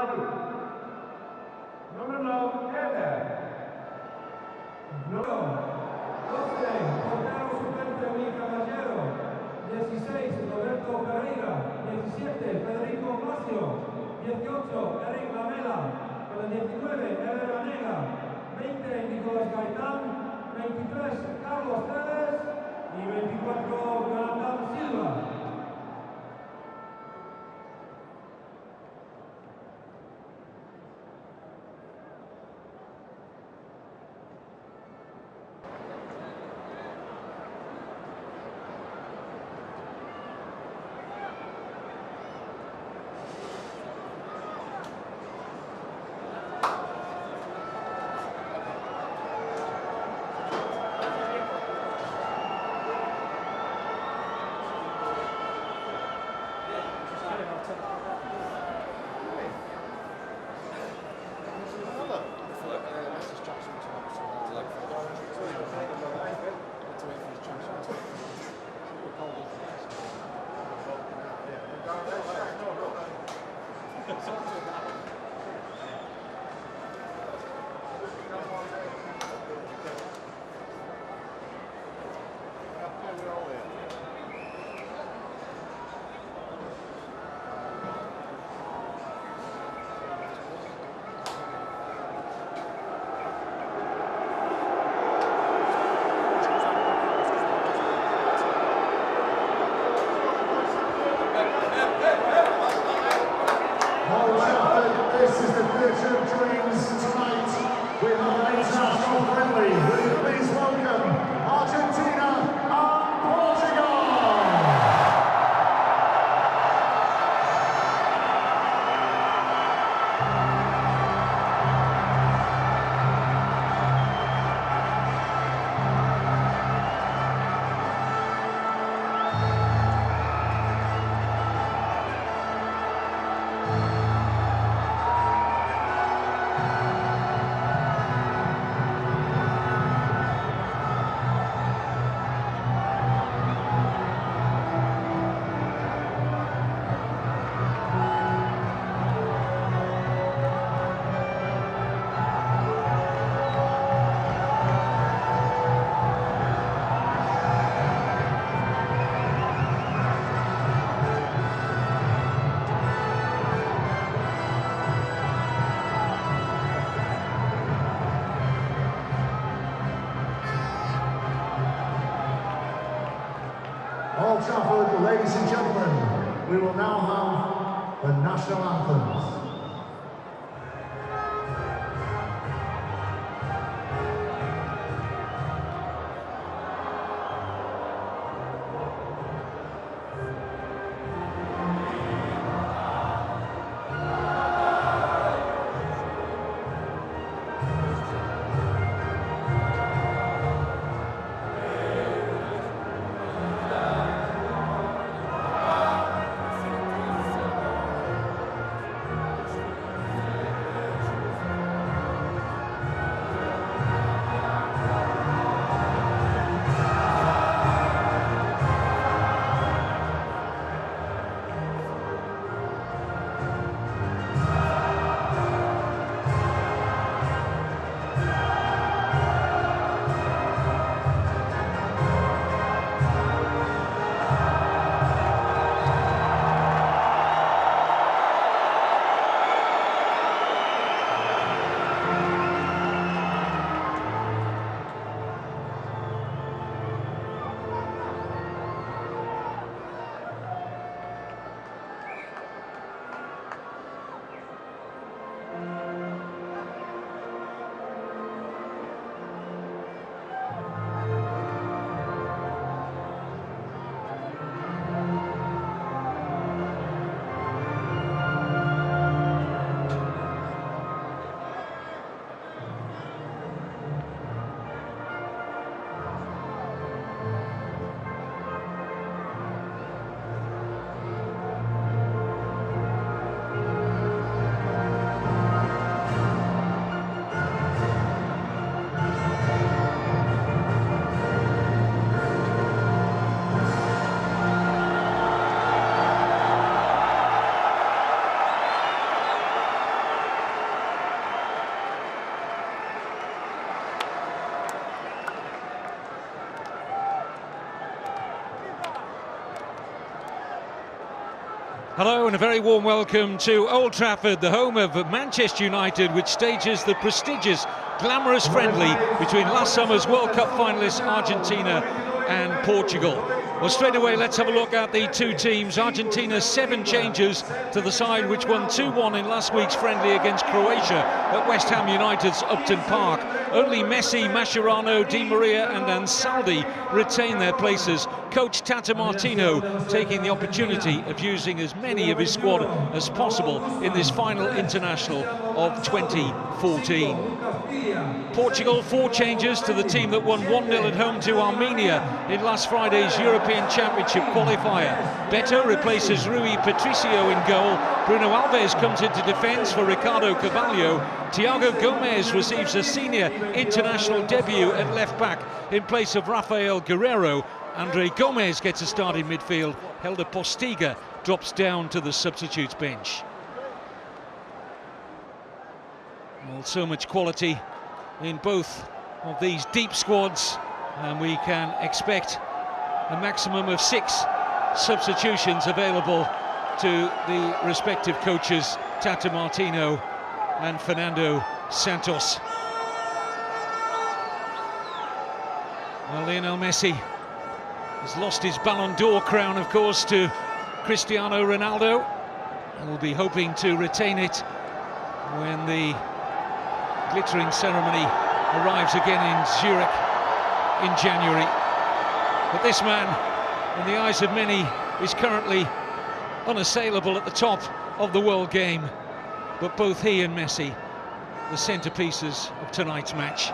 Mali. Número 9, Eder. Número 12, portero suplente Luis Caballero. 16, Roberto Pereira. 17, Federico Macio. 18, Eric Lamela. Con el 19, Eder Banega. 20, Nicolás Gaitán. 23, Carlos Tevez. Y 24, Jonathan Silva. This is the theatre of dreams tonight. We have an international friendly. Will you please welcome Argentina and Portugal? Old Trafford, ladies and gentlemen, we will now have the national anthems. Hello and a very warm welcome to Old Trafford, the home of Manchester United, which stages the prestigious, glamorous friendly between last summer's World Cup finalists Argentina and Portugal. Well, straight away, let's have a look at the two teams. Argentina, 7 changes to the side which won 2-1 in last week's friendly against Croatia at West Ham United's Upton Park. Only Messi, Mascherano, Di Maria and Ansaldi retain their places. Coach Tata Martino taking the opportunity of using as many of his squad as possible in this final international of 2014. Portugal, 4 changes to the team that won 1-0 at home to Armenia in last Friday's European Championship qualifier. Beto replaces Rui Patricio in goal. Bruno Alves comes into defence for Ricardo Carvalho. Thiago Gomez receives a senior international debut at left-back in place of Rafael Guerreiro. Andre Gomez gets a start in midfield. Helder Postiga drops down to the substitutes bench. Well, so much quality in both of these deep squads, and we can expect a maximum of 6 substitutions available to the respective coaches, Tata Martino and Fernando Santos. Well, Lionel Messi has lost his Ballon d'Or crown, of course, to Cristiano Ronaldo, and will be hoping to retain it when the glittering ceremony arrives again in Zurich in January. But this man, in the eyes of many, is currently unassailable at the top of the world game. But both he and Messi, the centerpieces of tonight's match,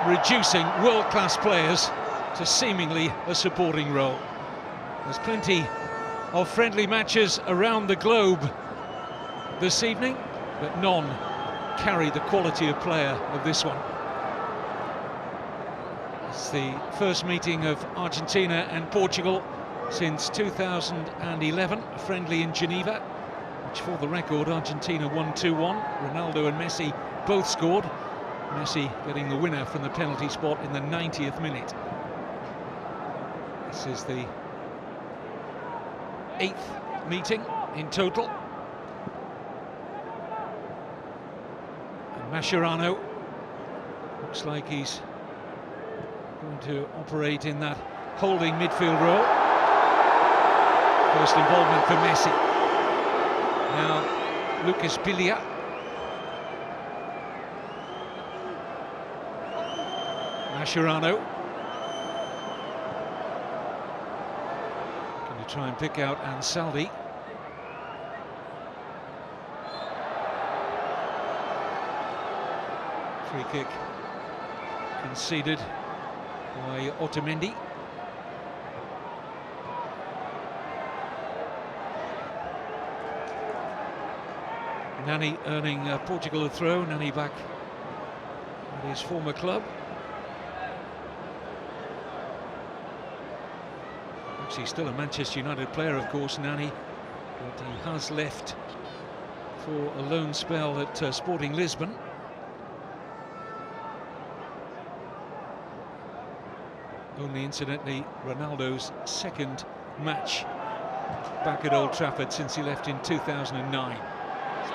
reducing world-class players to seemingly a supporting role. There's plenty of friendly matches around the globe this evening, but none carry the quality of player of this one. It's the first meeting of Argentina and Portugal since 2011, a friendly in Geneva, which, for the record, Argentina won 2-1. Ronaldo and Messi both scored, Messi getting the winner from the penalty spot in the 90th minute. This is the 8th meeting in total. And Mascherano looks like he's going to operate in that holding midfield role. First involvement for Messi. Now Lucas Biglia. Mascherano. Going to try and pick out Ansaldi. Free kick conceded by Otamendi. Nani earning Portugal a throw. Nani back at his former club. Actually still a Manchester United player, of course, Nani, but he has left for a loan spell at Sporting Lisbon. Only, incidentally, Ronaldo's second match back at Old Trafford since he left in 2009.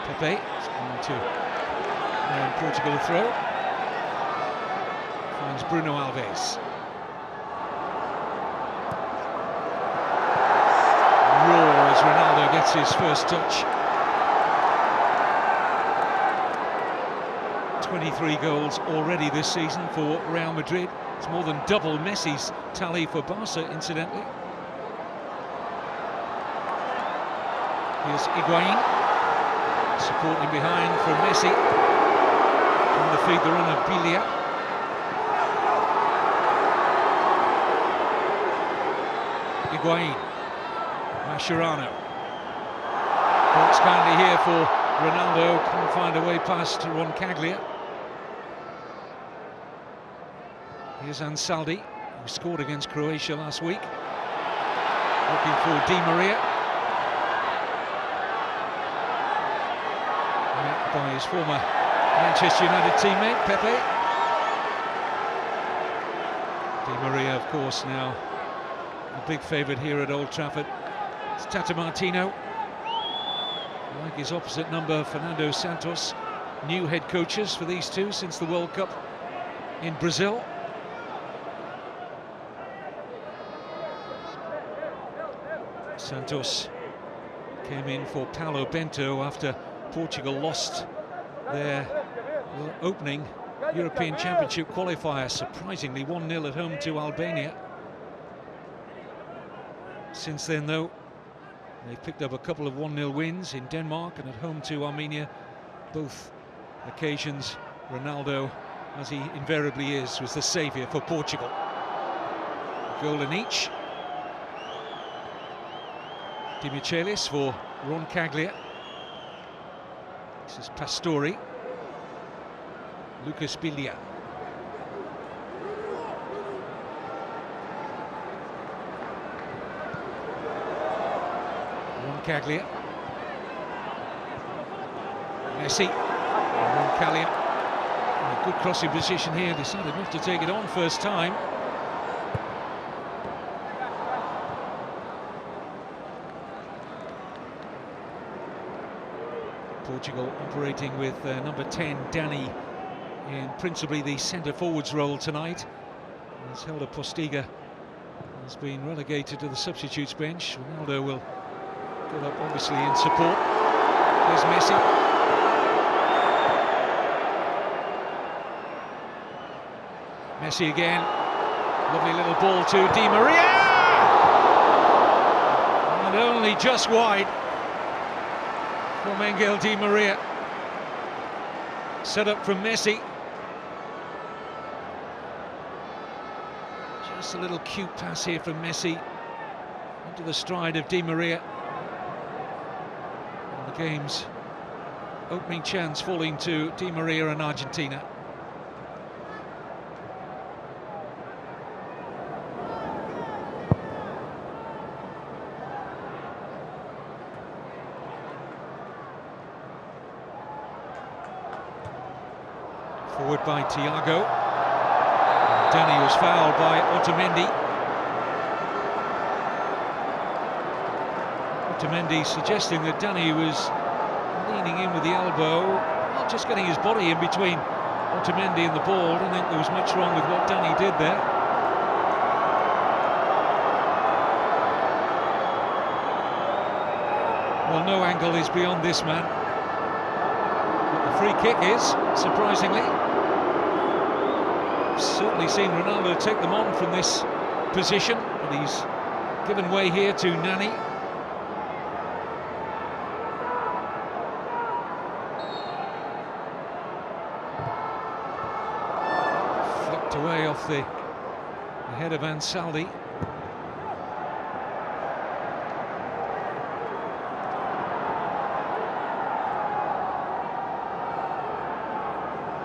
Pepe is going to earn Portugal a throw. Finds Bruno Alves. Roar as Ronaldo gets his first touch. 23 goals already this season for Real Madrid. It's more than double Messi's tally for Barca, incidentally. Here's Higuain. Supporting behind from Messi. Trying to feed the run of Biglia. Higuain. Mascherano. Box kindly here for Ronaldo. Can't find a way past Roncaglia. Here's Ansaldi, who scored against Croatia last week. Looking for Di Maria. Met by his former Manchester United teammate, Pepe. Di Maria, of course, now a big favourite here at Old Trafford. It's Tata Martino, like his opposite number, Fernando Santos. New head coaches for these two since the World Cup in Brazil. Santos came in for Paulo Bento after Portugal lost their opening European Championship qualifier, surprisingly 1-0 at home to Albania. Since then, though, they've picked up a couple of 1-0 wins in Denmark and at home to Armenia. Both occasions, Ronaldo, as he invariably is, was the saviour for Portugal. A goal in each. Di Michelis for Roncaglia. This is Pastore. Lucas Biglia. Roncaglia. Messi. Roncaglia. In a good crossing position here. Decided not to take it on first time. Portugal operating with number 10, Dani, in principally the centre-forwards role tonight. As Helder Postiga has been relegated to the substitutes bench. Ronaldo will get up, obviously, in support. There's Messi. Messi again. Lovely little ball to Di Maria! And only just wide. From Angel Di Maria. Set up from Messi. Just a little cute pass here from Messi into the stride of Di Maria. And the game's opening chance falling to Di Maria and Argentina. Forward by Thiago. Dani was fouled by Otamendi. Otamendi suggesting that Dani was leaning in with the elbow, not just getting his body in between Otamendi and the ball. I don't think there was much wrong with what Dani did there. Well, no angle is beyond this man. But the free kick is, surprisingly. Certainly seen Ronaldo take them on from this position, but he's given way here to Nani. Flicked away off the head of Ansaldi.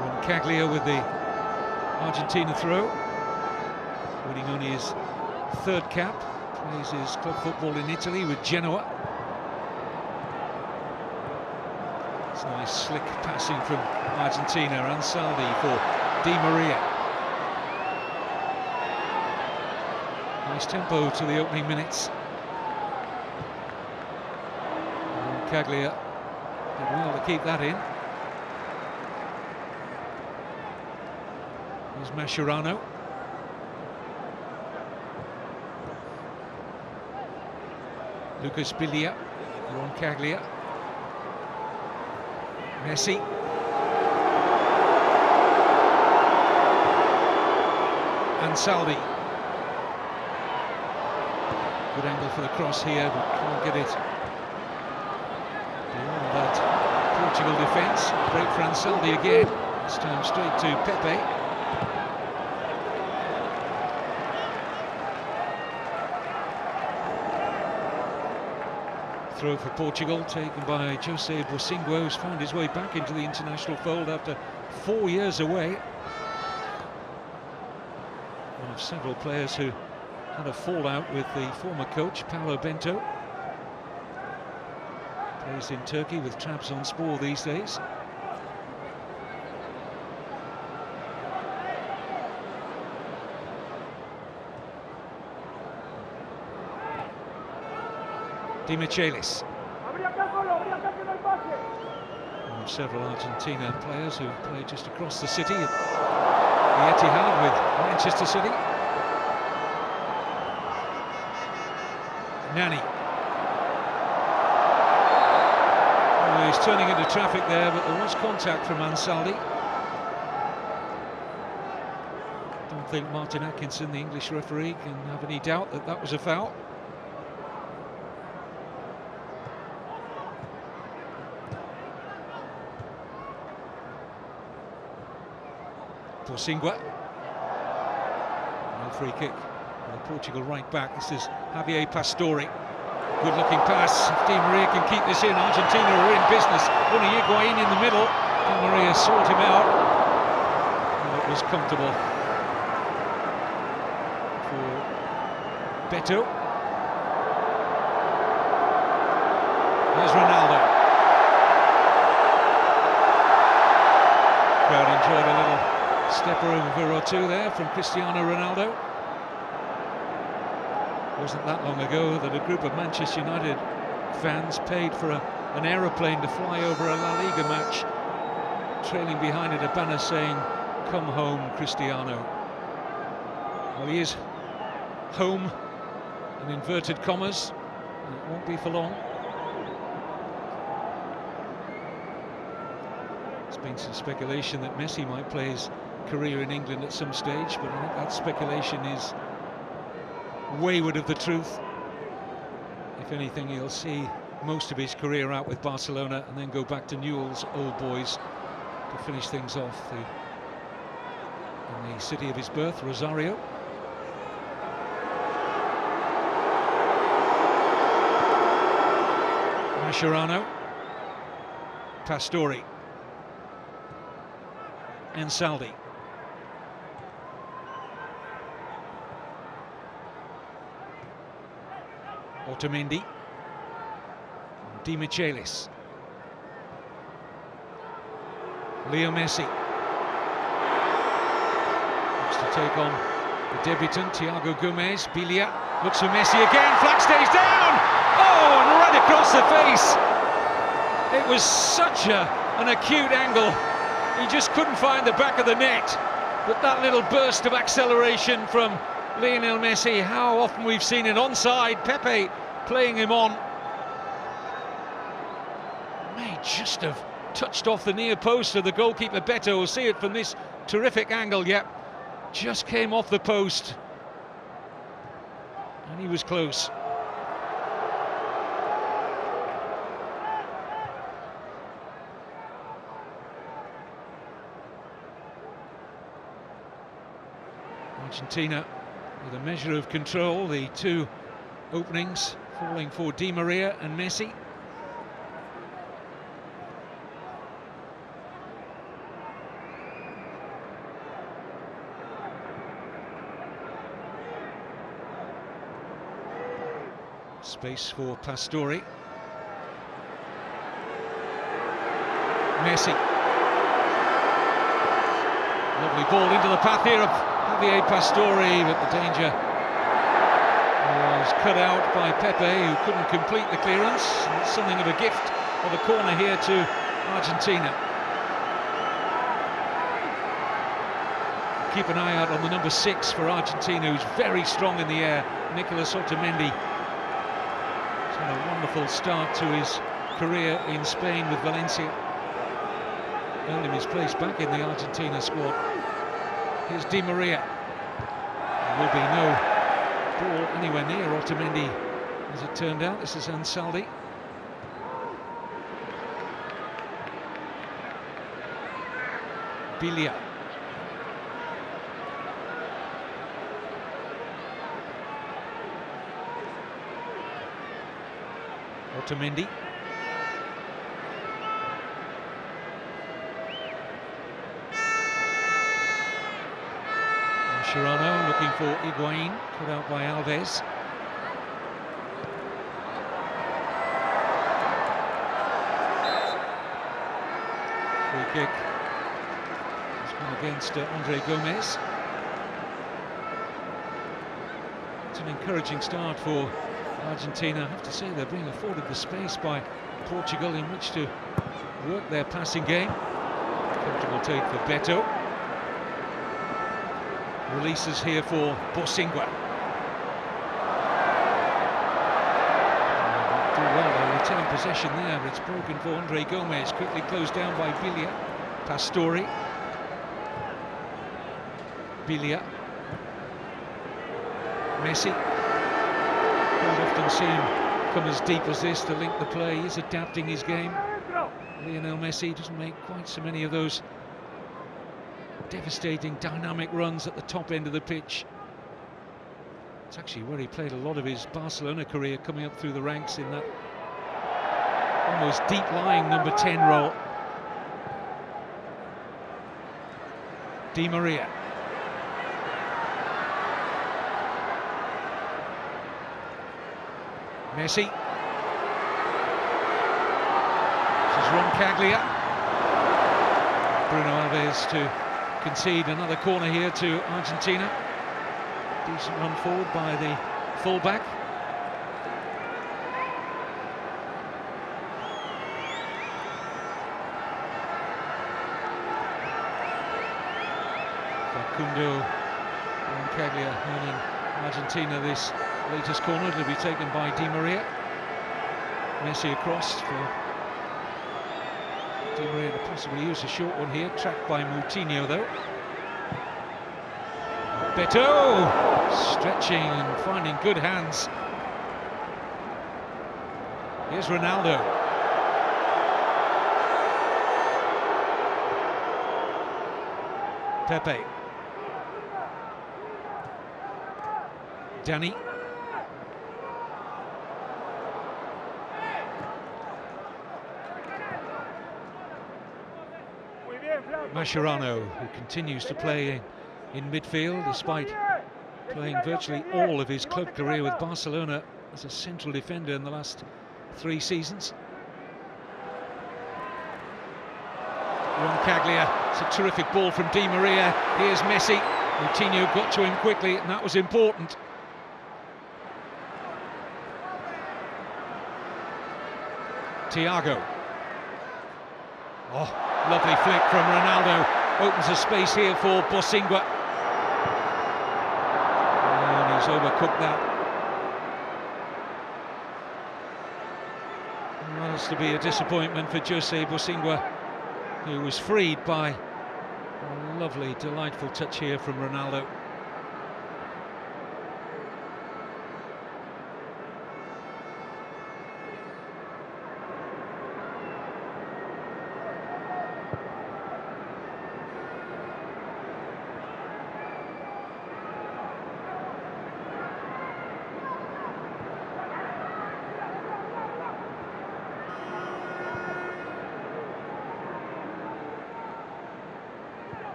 Roncaglia with the Argentina throw, winning only his third cap, plays his club football in Italy with Genoa. It's nice slick passing from Argentina, Ansaldi for Di Maria. Nice tempo to the opening minutes. Roncaglia did well to keep that in. Here's Mascherano. Lucas Biglia, Roncaglia. Messi. Ansaldi. Good angle for the cross here, but can't get it beyond that Portugal defence. Break for Ansaldi again. This time straight to Pepe. Throw for Portugal, taken by Jose Bosingo, who's found his way back into the international fold after 4 years away. One of several players who had a fallout with the former coach, Paulo Bento. Plays in Turkey with Trabzonspor these days. Di Michelis. Several Argentina players who play just across the city at the Etihad with Manchester City. Nani. Oh, he's turning into traffic there, but there was contact from Ansaldi. I don't think Martin Atkinson, the English referee, can have any doubt that that was a foul. Singwa. No free kick. The Portugal right back. This is Javier Pastore. Good looking pass. If Di Maria can keep this in, Argentina are in business. Only Higuain in the middle. Di Maria sought him out. And it was comfortable for Beto. There's Ronaldo. Crowd enjoyed a little stepper over or two there from Cristiano Ronaldo. It wasn't that long ago that a group of Manchester United fans paid for an aeroplane to fly over a La Liga match, trailing behind it a banner saying, "Come home, Cristiano." Well, he is home, in inverted commas, and it won't be for long. There's been some speculation that Messi might play his career in England at some stage, but I think that speculation is wayward of the truth. If anything, he'll see most of his career out with Barcelona and then go back to Newell's Old Boys to finish things off in the city of his birth, Rosario. Mascherano, Pastore, Ansaldi. Otamendi, Di Michelis, Leo Messi looks to take on the debutant Thiago Gomez. Biglia looks for Messi again, flag stays down, oh, and right across the face. It was such an acute angle, he just couldn't find the back of the net, but that little burst of acceleration from Lionel Messi, how often we've seen it onside. Pepe playing him on. May just have touched off the near post of the goalkeeper Beto. We'll see it from this terrific angle. Yep, just came off the post. And he was close. Argentina with a measure of control, the two openings falling for Di Maria and Messi. Space for Pastore. Messi. Lovely ball into the path here of Javier Pastore, but the danger was cut out by Pepe, who couldn't complete the clearance. It's something of a gift of a corner here to Argentina. Keep an eye out on the number 6 for Argentina, who's very strong in the air, Nicolas Otamendi. He's had a wonderful start to his career in Spain with Valencia. Earned him his place back in the Argentina squad. Here's Di Maria. There will be no ball anywhere near Otamendi, as it turned out. This is Ansaldi. Biglia. Otamendi. Mascherano looking for Higuain, cut out by Alves. Free kick has gone against Andre Gomez. It's an encouraging start for Argentina, I have to say, they're being afforded the space by Portugal in which to work their passing game. Comfortable take for Beto. Releases here for Bosingwa. Do well, they retain possession there, but it's broken for Andre Gomez. Quickly closed down by Bilia. Pastore. Bilia. Messi. Don't often see him come as deep as this to link the play. He's adapting his game. Lionel Messi doesn't make quite so many of those devastating dynamic runs at the top end of the pitch. It's actually where he played a lot of his Barcelona career, coming up through the ranks in that almost deep-lying number 10 role. Di Maria. Messi. This is Roncaglia. Bruno Alves to concede another corner here to Argentina. Decent run forward by the fullback. Facundo Roncaglia earning Argentina this latest corner. It'll be taken by Di Maria. Messi across for Di Maria to possibly use a short one here, tracked by Moutinho though. Beto stretching and finding good hands. Here's Ronaldo. Pepe. Dani. Mascherano, who continues to play in midfield despite playing virtually all of his club career with Barcelona as a central defender in the last 3 seasons. Roncaglia, it's a terrific ball from Di Maria. Here's Messi. Moutinho got to him quickly, and that was important. Thiago. Oh, lovely flick from Ronaldo. Opens a space here for Bosingwa. And he's overcooked that. And that has to be a disappointment for Jose Bosingwa, who was freed by a lovely, delightful touch here from Ronaldo.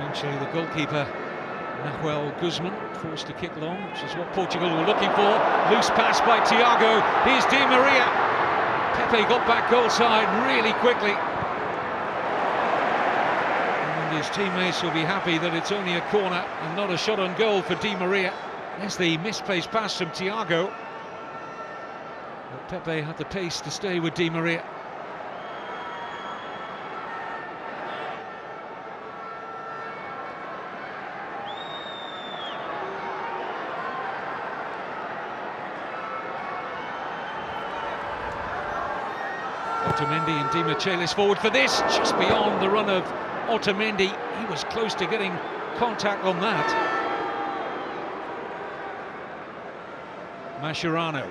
Eventually the goalkeeper, Nahuel Guzman, forced to kick long, which is what Portugal were looking for. Loose pass by Thiago. Here's Di Maria. Pepe got back goal side really quickly. And his teammates will be happy that it's only a corner and not a shot on goal for Di Maria. There's the misplaced pass from Thiago. But Pepe had the pace to stay with Di Maria. Otamendi and Di Michelis forward for this, just beyond the run of Otamendi. He was close to getting contact on that. Mascherano.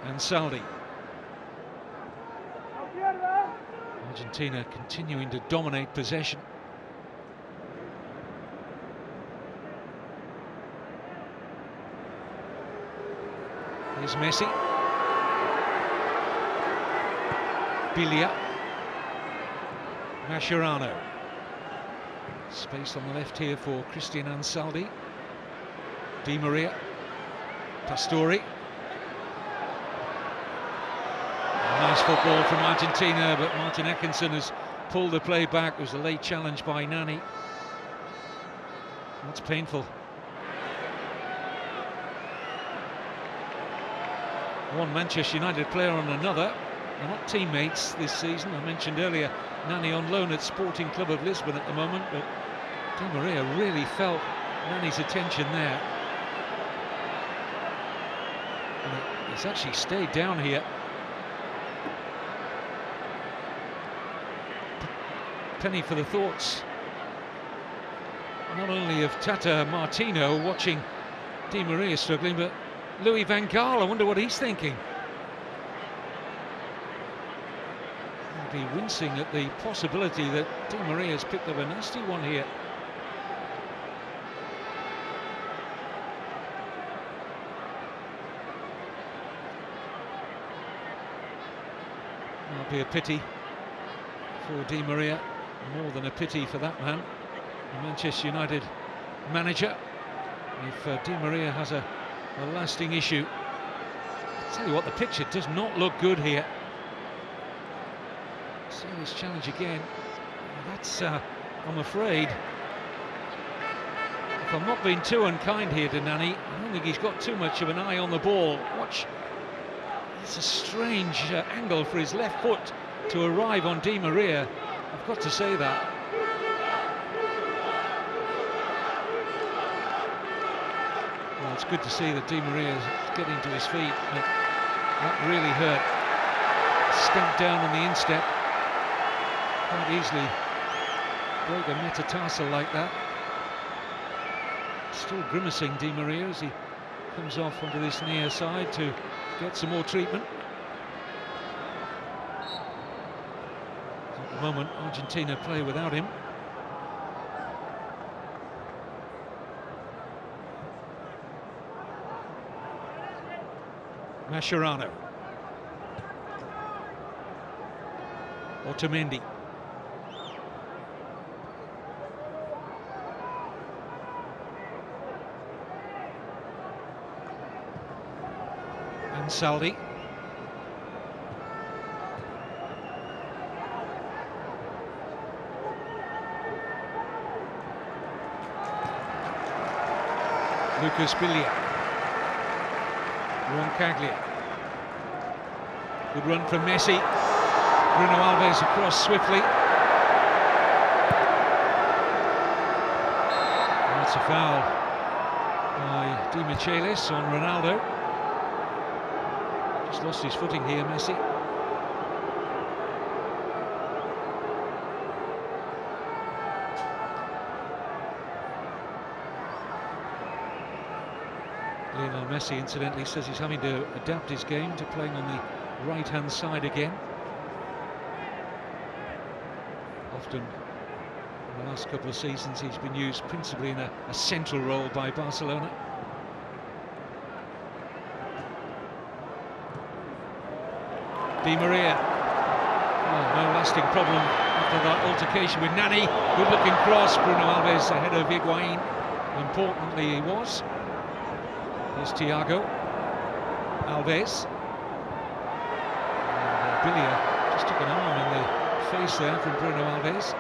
Ansaldi. Argentina continuing to dominate possession. Here's Messi. Bilia. Mascherano. Space on the left here for Christian Ansaldi. Di Maria. Pastore. Nice football from Argentina, but Martin Atkinson has pulled the play back. It was a late challenge by Nani. That's painful. One Manchester United player on another. They're not teammates this season. I mentioned earlier Nani on loan at Sporting Club of Lisbon at the moment, but Di Maria really felt Nani's attention there. And he's actually stayed down here. Penny for the thoughts, not only of Tata Martino watching Di Maria struggling, but Louis van Gaal. I wonder what he's thinking. He'll be wincing at the possibility that Di Maria's picked up a nasty one here. That'll be a pity for Di Maria, more than a pity for that man, the Manchester United manager. If Di Maria has a lasting issue, I'll tell you what, the picture does not look good here. Serious challenge again. That's, I'm afraid, if I'm not being too unkind here to Nani, I don't think he's got too much of an eye on the ball. Watch, it's a strange angle for his left foot to arrive on Di Maria. I've got to say that. Well, it's good to see that Di Maria is getting to his feet, but that really hurt. Stamped down on the instep. Quite easily break a metatarsal like that. Still grimacing, Di Maria, as he comes off onto this near side to get some more treatment. At the moment, Argentina play without him. Mascherano. Otamendi. Ansaldi. Lucas Biglia. Roncaglia. Good run from Messi. Bruno Alves across swiftly. That's a foul by Di Michelis on Ronaldo. Just lost his footing here, Messi. Lionel Messi, incidentally, says he's having to adapt his game to playing on the right-hand side again. Often, in the last couple of seasons, he's been used principally in a central role by Barcelona. Di Maria. Oh, no lasting problem after that altercation with Nani. Good-looking cross. Bruno Alves ahead of Higuain. Importantly, he was. Here's Thiago. Alves. And Biglia just took an arm in the face there from Bruno Alves.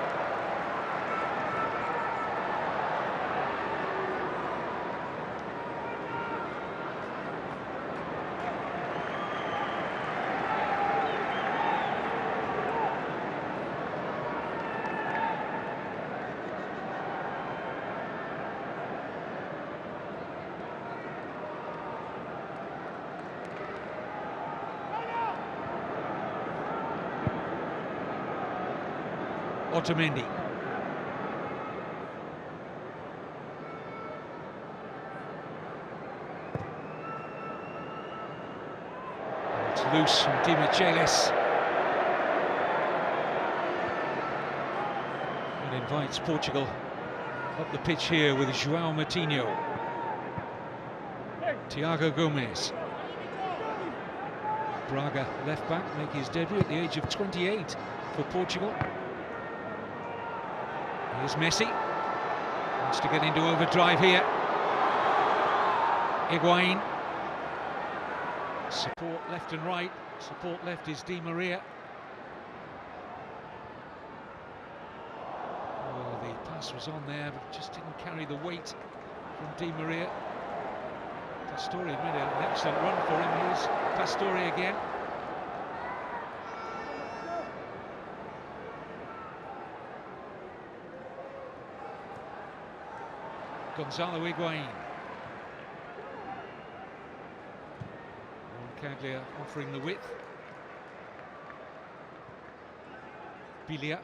Otamendi. It's loose from Di Michelis. And invites Portugal up the pitch here with João Moutinho. Thiago Gomes. Braga left back, making his debut at the age of 28 for Portugal. Here's Messi, wants to get into overdrive here. Higuain. Support left and right. Support left is Di Maria. Oh, the pass pass was on there, but just didn't carry the weight from Di Maria. Pastore made an excellent run for him. Here's Pastore again. Gonzalo Higuain. Roncaglia offering the width. Biglia.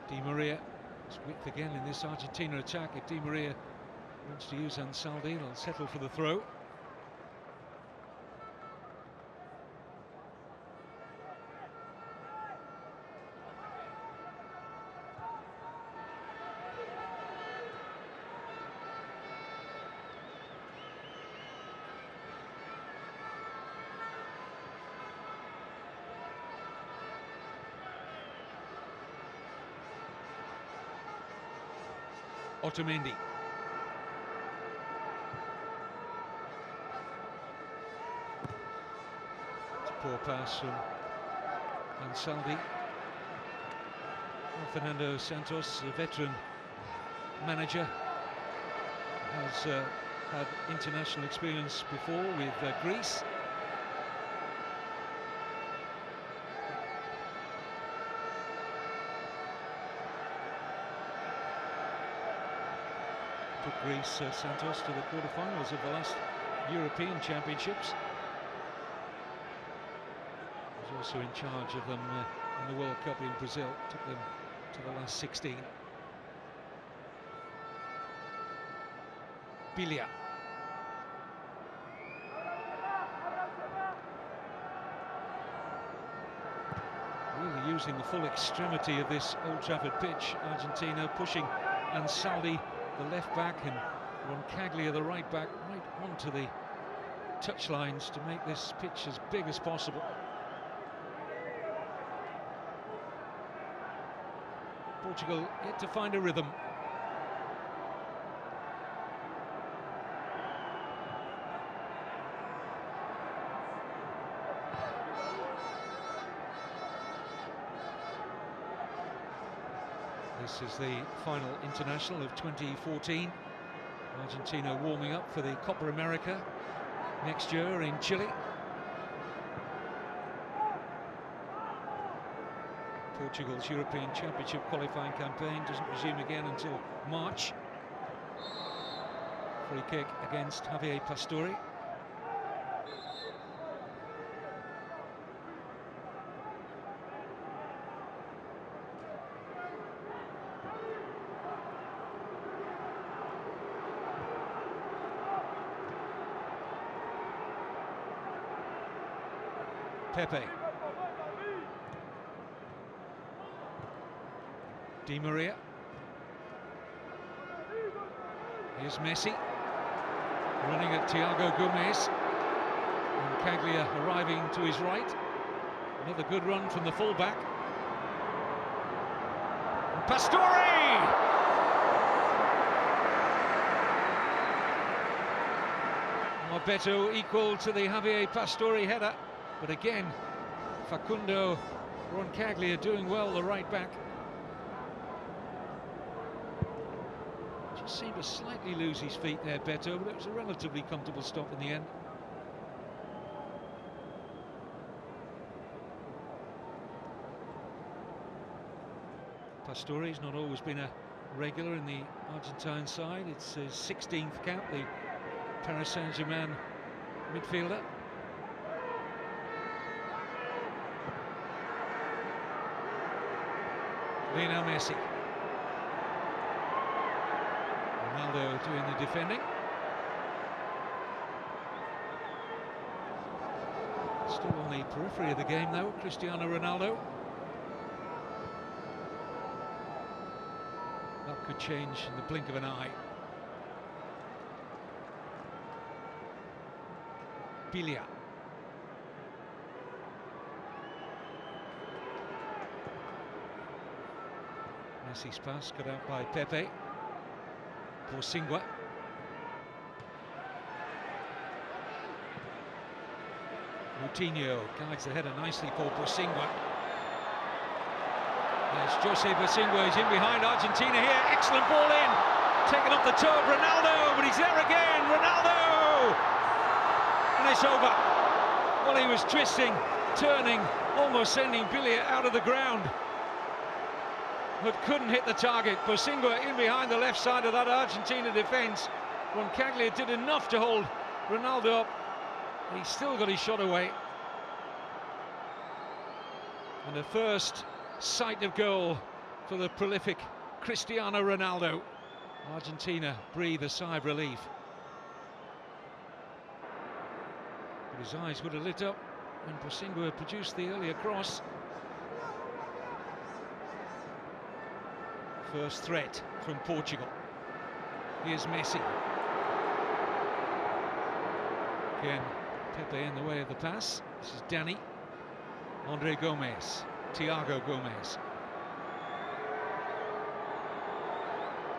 Di Maria. It's width again in this Argentina attack. If Di Maria wants to use Ansaldi, they'll settle for the throw. Otamendi. It's a poor pass from Ansaldi. Fernando Santos, a veteran manager, has had international experience before with Greece. Took Greece, Santos, to the quarterfinals of the last European Championships. He was also in charge of them in the World Cup in Brazil. Took them to the last 16. Biglia. Really using the full extremity of this Old Trafford pitch. Argentina pushing Ansaldi, the left back, and Roncaglia, the right back, right onto the touchlines to make this pitch as big as possible. Portugal yet to find a rhythm. This is the final international of 2014. Argentina warming up for the Copa America next year in Chile. Portugal's European Championship qualifying campaign doesn't resume again until March. Free kick against Javier Pastore. Pepe. Di Maria. Here's Messi. Running at Thiago Gomez. And Caglia arriving to his right. Another good run from the fullback. And Pastore! Beto equal to the Javier Pastore header. But again, Facundo Roncaglia doing well, the right back. Just seemed to slightly lose his feet there, Beto, but it was a relatively comfortable stop in the end. Pastore's not always been a regular in the Argentine side. It's his 16th cap, the Paris Saint-Germain midfielder. Lionel Messi. Ronaldo doing the defending. Still on the periphery of the game though, Cristiano Ronaldo. That could change in the blink of an eye. Biglia. Messi's pass cut out by Pepe. Borsingua. Coutinho guides the header nicely for Borsingua. Yes, Jose Bosingua is in behind Argentina here. Excellent ball in. Taken off the toe of Ronaldo, but he's there again. Ronaldo! And it's over. Well, he was twisting, turning, almost sending Biglia out of the ground, but couldn't hit the target. Bosingua in behind the left side of that Argentina defence. Roncaglia did enough to hold Ronaldo up. He's still got his shot away. And the first sight of goal for the prolific Cristiano Ronaldo. Argentina breathe a sigh of relief. But his eyes would have lit up when Bosingua produced the earlier cross. First threat from Portugal. Here's Messi. Again, Pepe in the way of the pass. This is Dani. Andre Gomez. Thiago Gomez.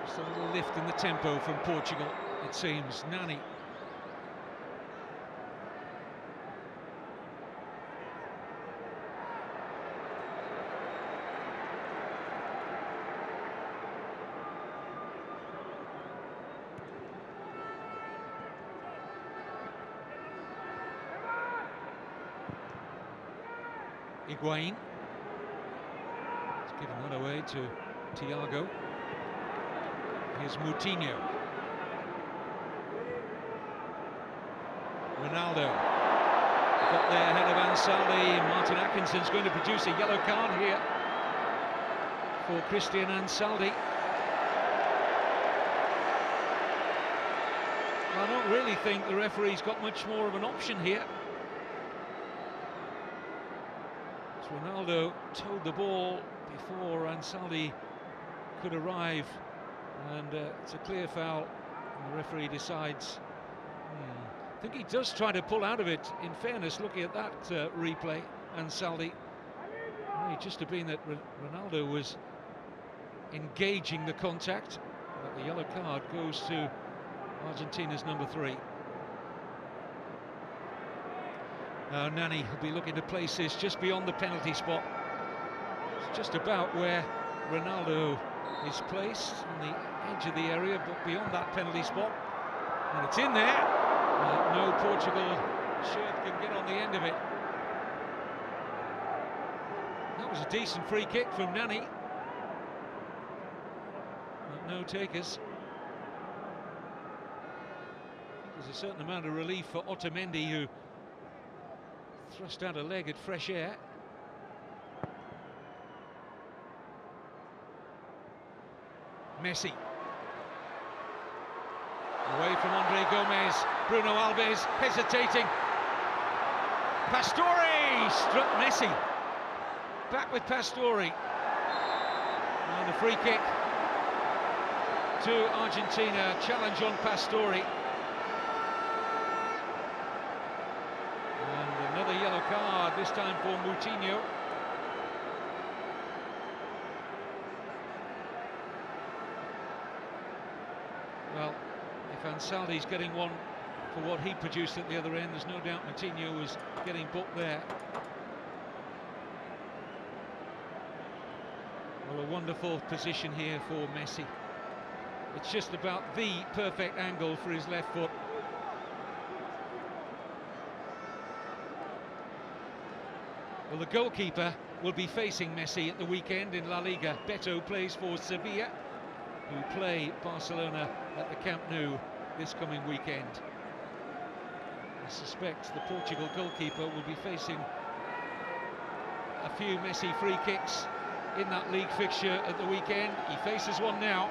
Just a little lift in the tempo from Portugal, it seems. Nani. Higuain. He's given that away to Thiago. Here's Moutinho. Ronaldo got there ahead of Ansaldi. Martin Atkinson's going to produce a yellow card here for Christian Ansaldi. I don't really think the referee's got much more of an option here. Ronaldo towed the ball before Ansaldi could arrive, and it's a clear foul, and the referee decides. I think he does try to pull out of it, in fairness, looking at that replay. Ansaldi, it may just have been that Ronaldo was engaging the contact, but the yellow card goes to Argentina's number 3. Nani will be looking to place this just beyond the penalty spot. It's just about where Ronaldo is placed, on the edge of the area, but beyond that penalty spot. And it's in there. No Portugal shirt can get on the end of it. That was a decent free kick from Nani. But no takers. There's a certain amount of relief for Otamendi, who thrust out a leg at fresh air. Messi. Away from Andre Gomez. Bruno Alves hesitating. Pastore struck Messi. Back with Pastore. And a free kick to Argentina. Challenge on Pastore. Another yellow card, this time for Moutinho. Well, if Ansaldi's getting one for what he produced at the other end, there's no doubt Moutinho was getting booked there. Well, a wonderful position here for Messi. It's just about the perfect angle for his left foot. Well, the goalkeeper will be facing Messi at the weekend in La Liga. Beto plays for Sevilla, who play Barcelona at the Camp Nou this coming weekend. I suspect the Portugal goalkeeper will be facing a few Messi free kicks in that league fixture at the weekend. He faces one now.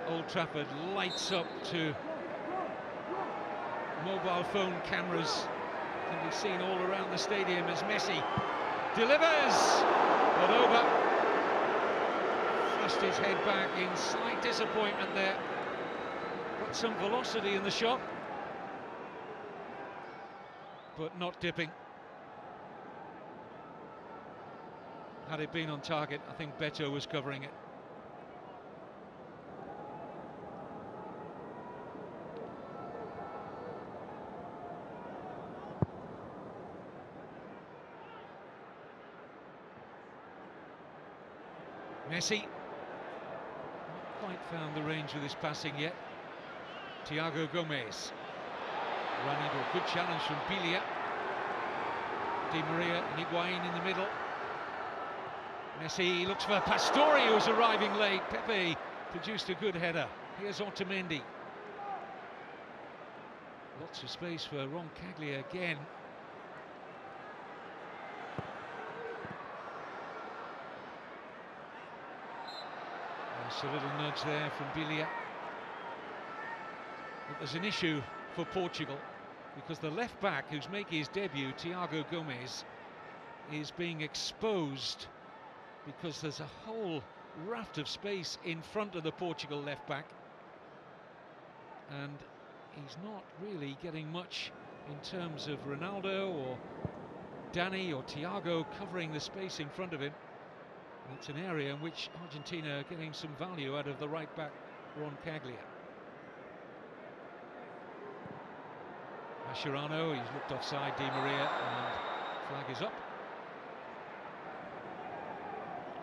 Old Trafford lights up to mobile phone cameras, can be seen all around the stadium as Messi delivers, but over. Thrust his head back in slight disappointment there. Got some velocity in the shot, but not dipping. Had it been on target, I think Beto was covering it. Messi. Not quite found the range with his passing yet. Thiago Gomez. Ran into a good challenge from Biglia. Di Maria and Higuain in the middle. Messi looks for Pastore, who's arriving late. Pepe produced a good header. Here's Otamendi. Lots of space for Roncaglia again. There's a little nudge there from Biglia. But there's an issue for Portugal, because the left back who's making his debut, Thiago Gomez, is being exposed because there's a whole raft of space in front of the Portugal left back, and he's not really getting much in terms of Ronaldo or Dani or Thiago covering the space in front of him. And it's an area in which Argentina are getting some value out of the right back, Roncaglia. Mascherano, he's looked offside, Di Maria, and flag is up.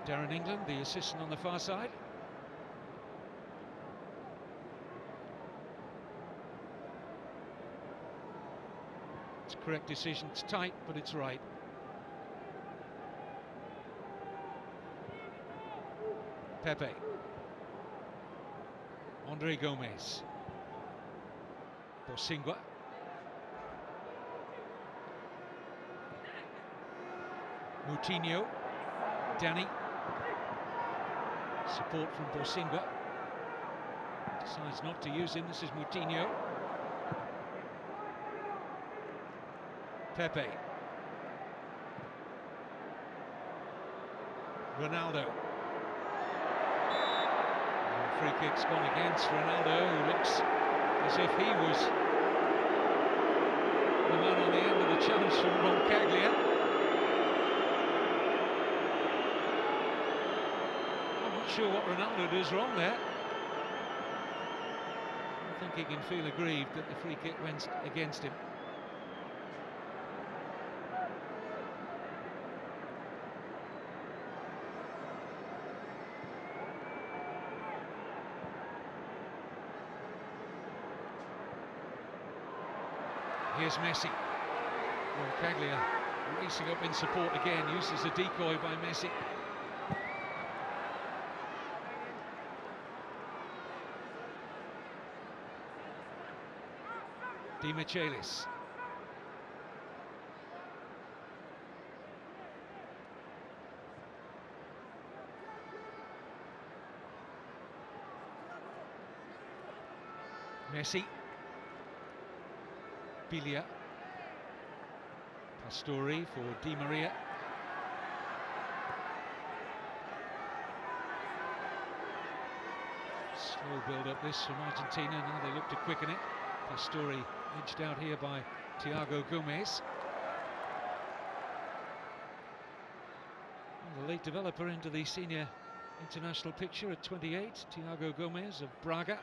Darren England, the assistant on the far side. It's a correct decision, it's tight, but it's right. Pepe. Andre Gomez. Bosingwa. Moutinho. Dani. Support from Bosingwa. Decides not to use him. This is Moutinho. Pepe. Ronaldo. And free kick's gone against Ronaldo, who looks as if he was the man on the end of the challenge from Roncaglia. Sure what Ronaldo does wrong there. I think he can feel aggrieved that the free kick went against him. Here's Messi. Roncaglia racing up in support again, used as a decoy by Messi. Di Michelis. Messi. Biglia. Pastore for Di Maria. Slow build up this from Argentina, now they look to quicken it. Pastore edged out here by Thiago Gomez. And the late developer into the senior international picture at 28, Thiago Gomez of Braga.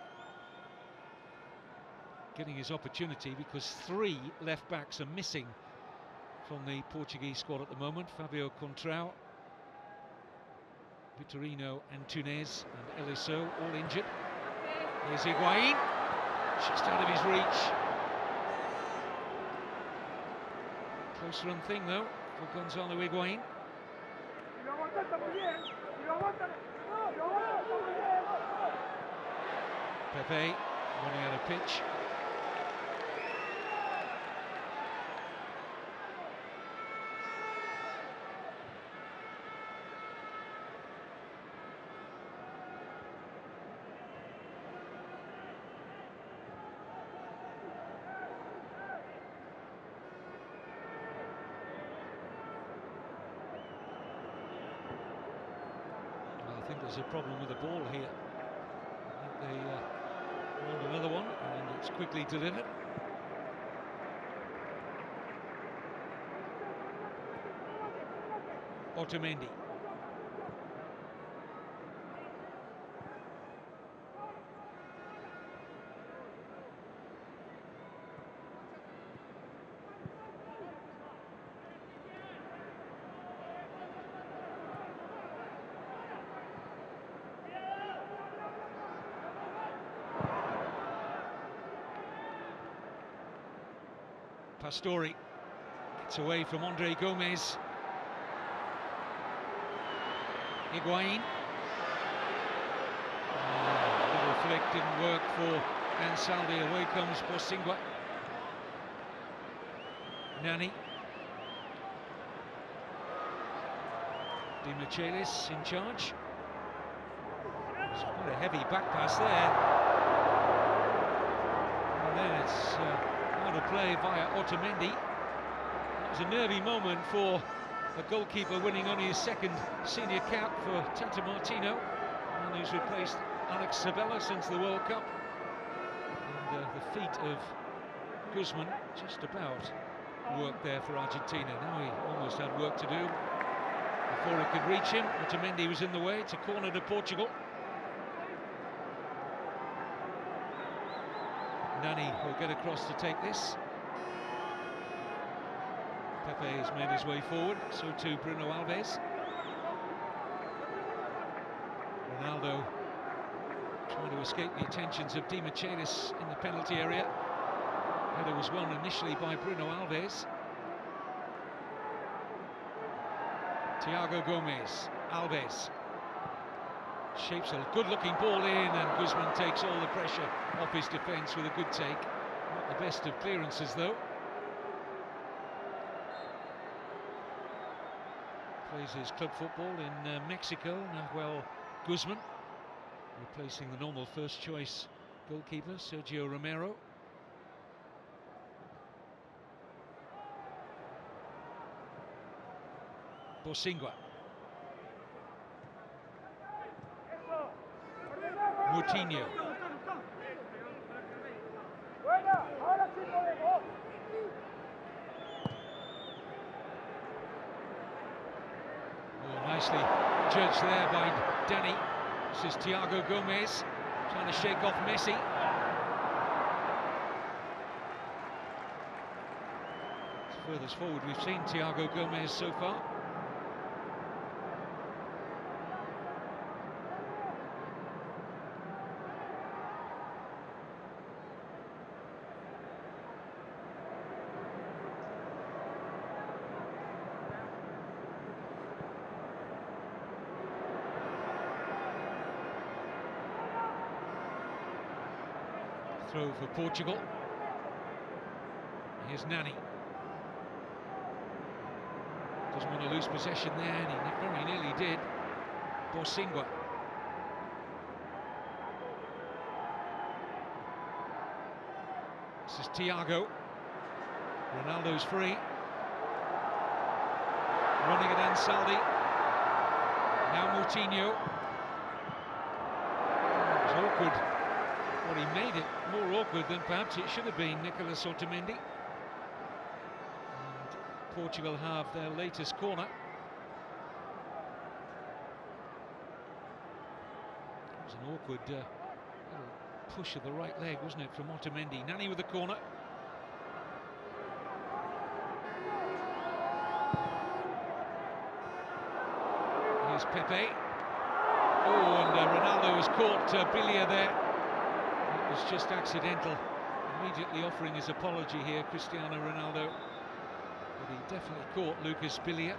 Getting his opportunity because 3 left backs are missing from the Portuguese squad at the moment. Fabio Contrao, Vitorino Antunes and Eliseu all injured. Here's Higuain, just out of his reach. Close run thing though for Gonzalo Higuain. Pepe running out of pitch. I think there's a problem with the ball here. I think they want another one, and it's quickly delivered. Otamendi. Pastore gets away from Andre Gomez. Higuain. Little flick didn't work for Ansaldi. Away comes Bosingwa. Nani. Di Michelis in charge. It's quite a heavy back pass there. And then it's out of play via Otamendi. It was a nervy moment for a goalkeeper winning only his second senior cap for Tata Martino, and who's replaced Alex Sabella since the World Cup. And the feet of Guzman just about worked there for Argentina. Now he almost had work to do before he could reach him. Otamendi was in the way. It's a corner to Portugal. Nani will get across to take this. Pepe has made his way forward, so too Bruno Alves. Ronaldo trying to escape the attentions of Di Michelis in the penalty area. Header was won initially by Bruno Alves. Thiago Gomez, Alves shapes a good-looking ball in, and Guzman takes all the pressure off his defence with a good take. Not the best of clearances though. Plays his club football in Mexico, Nahuel Guzman, replacing the normal first-choice goalkeeper Sergio Romero. Bosingwa. Moutinho. Oh, nicely judged there by Danny. This is Thiago Gomez trying to shake off Messi. It's furthest forward we've seen Thiago Gomez so far. Throw for Portugal. Here's Nani. Doesn't want to lose possession there, and he very nearly did. Bosingwa. This is Thiago. Ronaldo's free. Running at Ansaldi. Now Moutinho. It was awkward. Well, he made it more awkward than perhaps it should have been, Nicolas Otamendi. And Portugal have their latest corner. It was an awkward little push of the right leg, wasn't it, from Otamendi. Nani with the corner. Here's Pepe. Oh, and Ronaldo has caught Bilia there. It was just accidental. Immediately offering his apology here, Cristiano Ronaldo. But he definitely caught Lucas Bilia.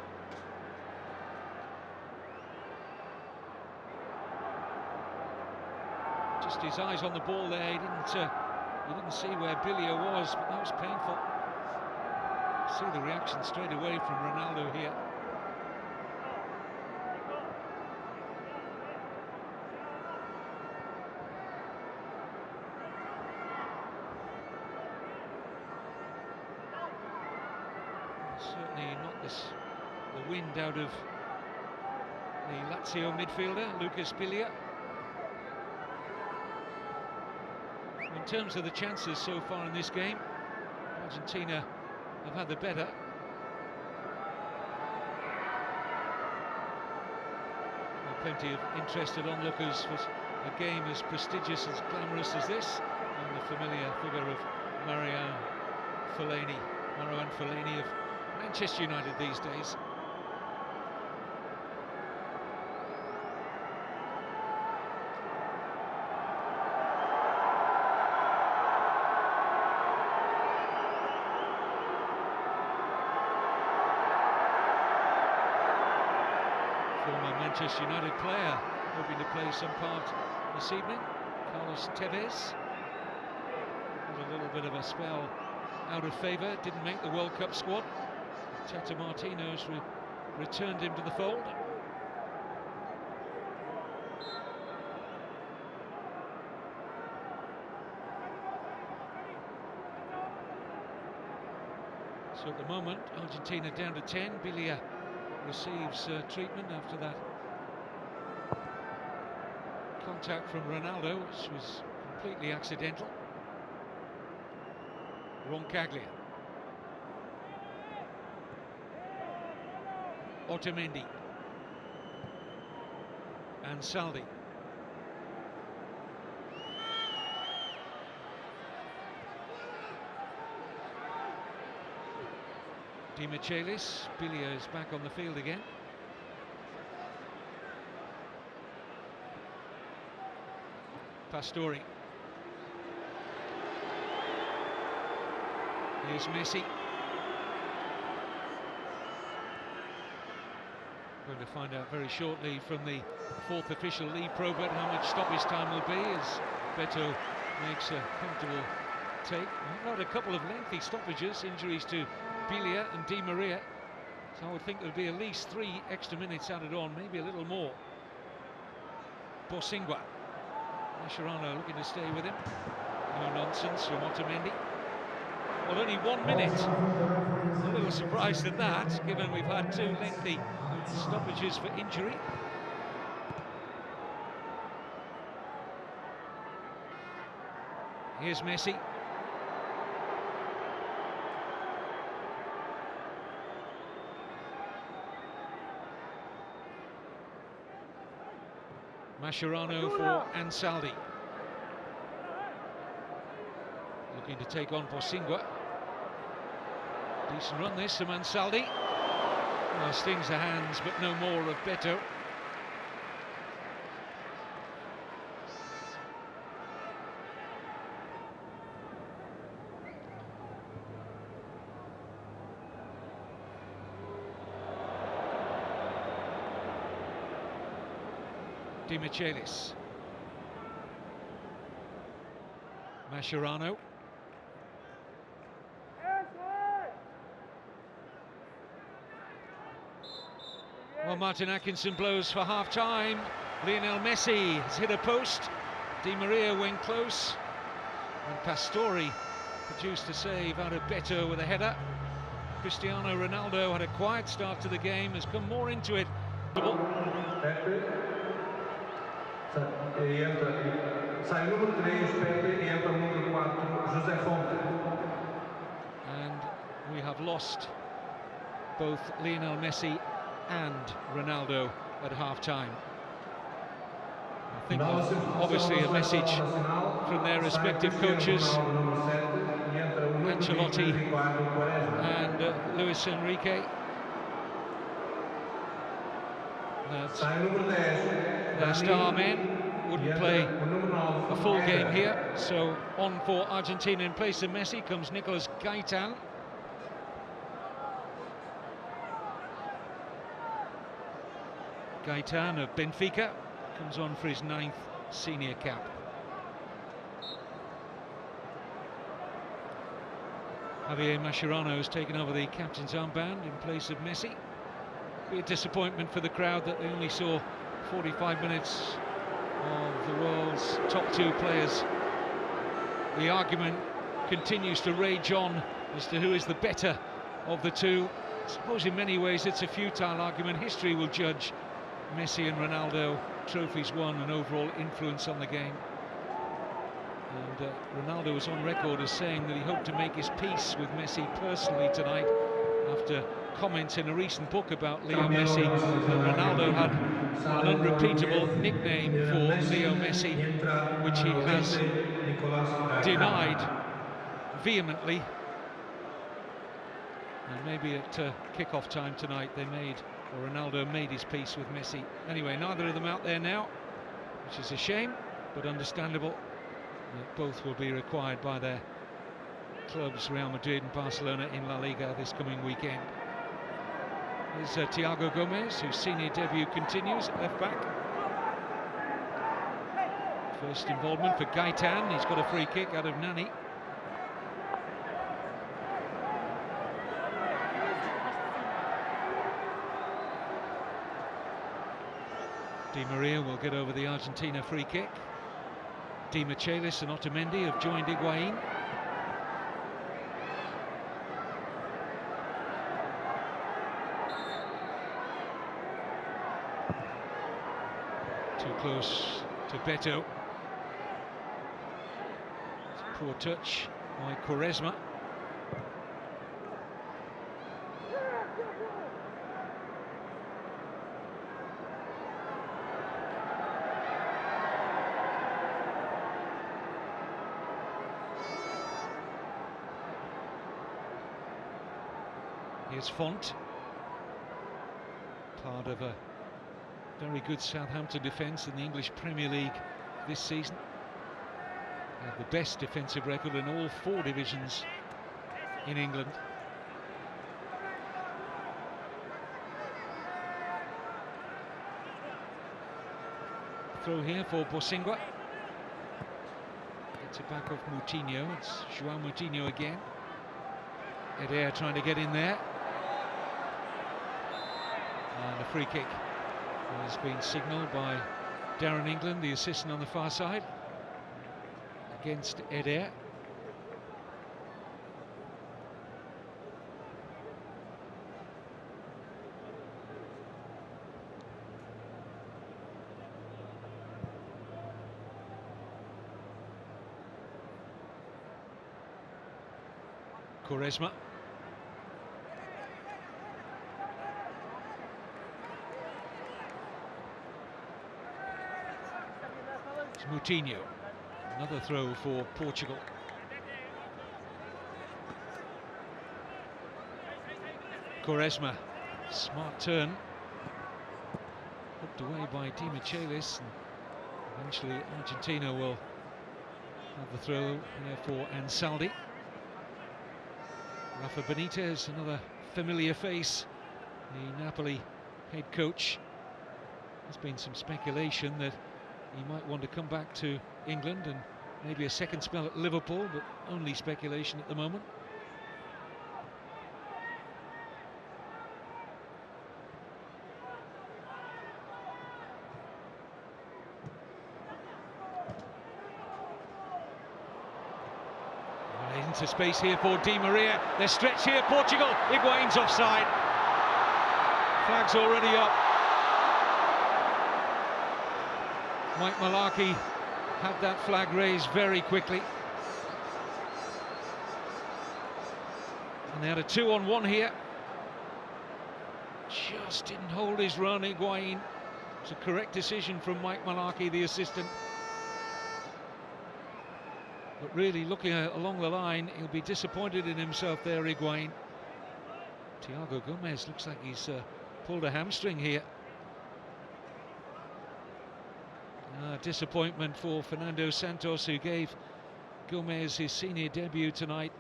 Just his eyes on the ball there. He didn't see where Bilia was, but that was painful. See the reaction straight away from Ronaldo here. Certainly not the wind out of the Lazio midfielder, Lucas Bilia. In terms of the chances so far in this game, Argentina have had the better. There are plenty of interested onlookers for a game as prestigious, as glamorous as this, and the familiar figure of Marouane Fellaini of Manchester United these days. former Manchester United player, hoping to play some part this evening. Carlos Tevez had a little bit of a spell out of favour, didn't make the World Cup squad. Tata Martino's returned him to the fold. So at the moment, Argentina down to 10. Biglia receives treatment after that contact from Ronaldo, which was completely accidental. Roncaglia. Otamendi. Ansaldi. Di Michelis. Biglia is back on the field again. Pastore. Here's Messi. Going to find out very shortly from the fourth official Lee Probert how much stoppage time will be as Beto makes a comfortable take. We've had a couple of lengthy stoppages, injuries to Biglia and Di Maria, so I would think there'll be at least 3 extra minutes added on, maybe a little more. Bosingwa. Mascherano looking to stay with him. No nonsense from Otamendi. Well, only 1 minute. A little surprised at that, given we've had 2 lengthy stoppages for injury. Here's Messi. Mascherano for Ansaldi. Looking to take on Bosingwa. Decent run this from Ansaldi. Well, stings the hands, but no more of Beto. Di Michelis. Mascherano. Well, Martin Atkinson blows for half-time. Lionel Messi has hit a post. Di Maria went close. And Pastore produced a save out of Beto with a header. Cristiano Ronaldo had a quiet start to the game, has come more into it. And we have lost both Lionel Messi and Ronaldo at half-time. I think obviously a message from their respective coaches, Ancelotti and Luis Enrique, that their star men wouldn't play a full game here. So on for Argentina in place of Messi comes Nicolas Gaitan. Gaitan of Benfica comes on for his 9th senior cap. Javier Mascherano has taken over the captain's armband in place of Messi. Be a disappointment for the crowd that they only saw 45 minutes of the world's top 2 players. The argument continues to rage on as to who is the better of the two. I suppose in many ways it's a futile argument. History will judge Messi and Ronaldo, trophies won and overall influence on the game. And Ronaldo was on record as saying that he hoped to make his peace with Messi personally tonight, after comments in a recent book about Leo Messi that Ronaldo had an unrepeatable nickname for Leo Messi, which he has denied vehemently. And maybe at kick-off time tonight or Ronaldo made his peace with Messi. Anyway, neither of them out there now, which is a shame, but understandable. Both will be required by their clubs, Real Madrid and Barcelona, in La Liga this coming weekend. is Thiago Gomez, whose senior debut continues at left back. First involvement for Gaitan. He's got a free kick out of Nani. Di Maria will get over the Argentina free kick. Di Michelis and Otamendi have joined Higuain. Too close to Beto. It's a poor touch by Quaresma. Here's Font, part of a very good Southampton defence in the English Premier League this season. They have the best defensive record in all 4 divisions in England. Throw here for Bosingwa. Gets it back off Moutinho. It's João Moutinho again. Eder trying to get in there. And a free kick has been signalled by Darren England, the assistant on the far side, against Eder. Quaresma. It's Moutinho. Another throw for Portugal. Quaresma. Smart turn. Hooked away by Di Michelis. And eventually Argentina will have the throw here for Ansaldi. Rafa Benitez, another familiar face, the Napoli head coach. There's been some speculation that he might want to come back to England and maybe a second spell at Liverpool, but only speculation at the moment. Into space here for Di Maria. They're stretched here, Portugal. Higuain's offside. Flag's already up. Mike Malarkey had that flag raised very quickly. And they had a 2-on-1 here. Just didn't hold his run, Higuain. It's a correct decision from Mike Malarkey, the assistant. But really, looking along the line, he'll be disappointed in himself there, Higuain. Thiago Gomez looks like he's pulled a hamstring here. Disappointment for Fernando Santos, who gave Gomez his senior debut tonight.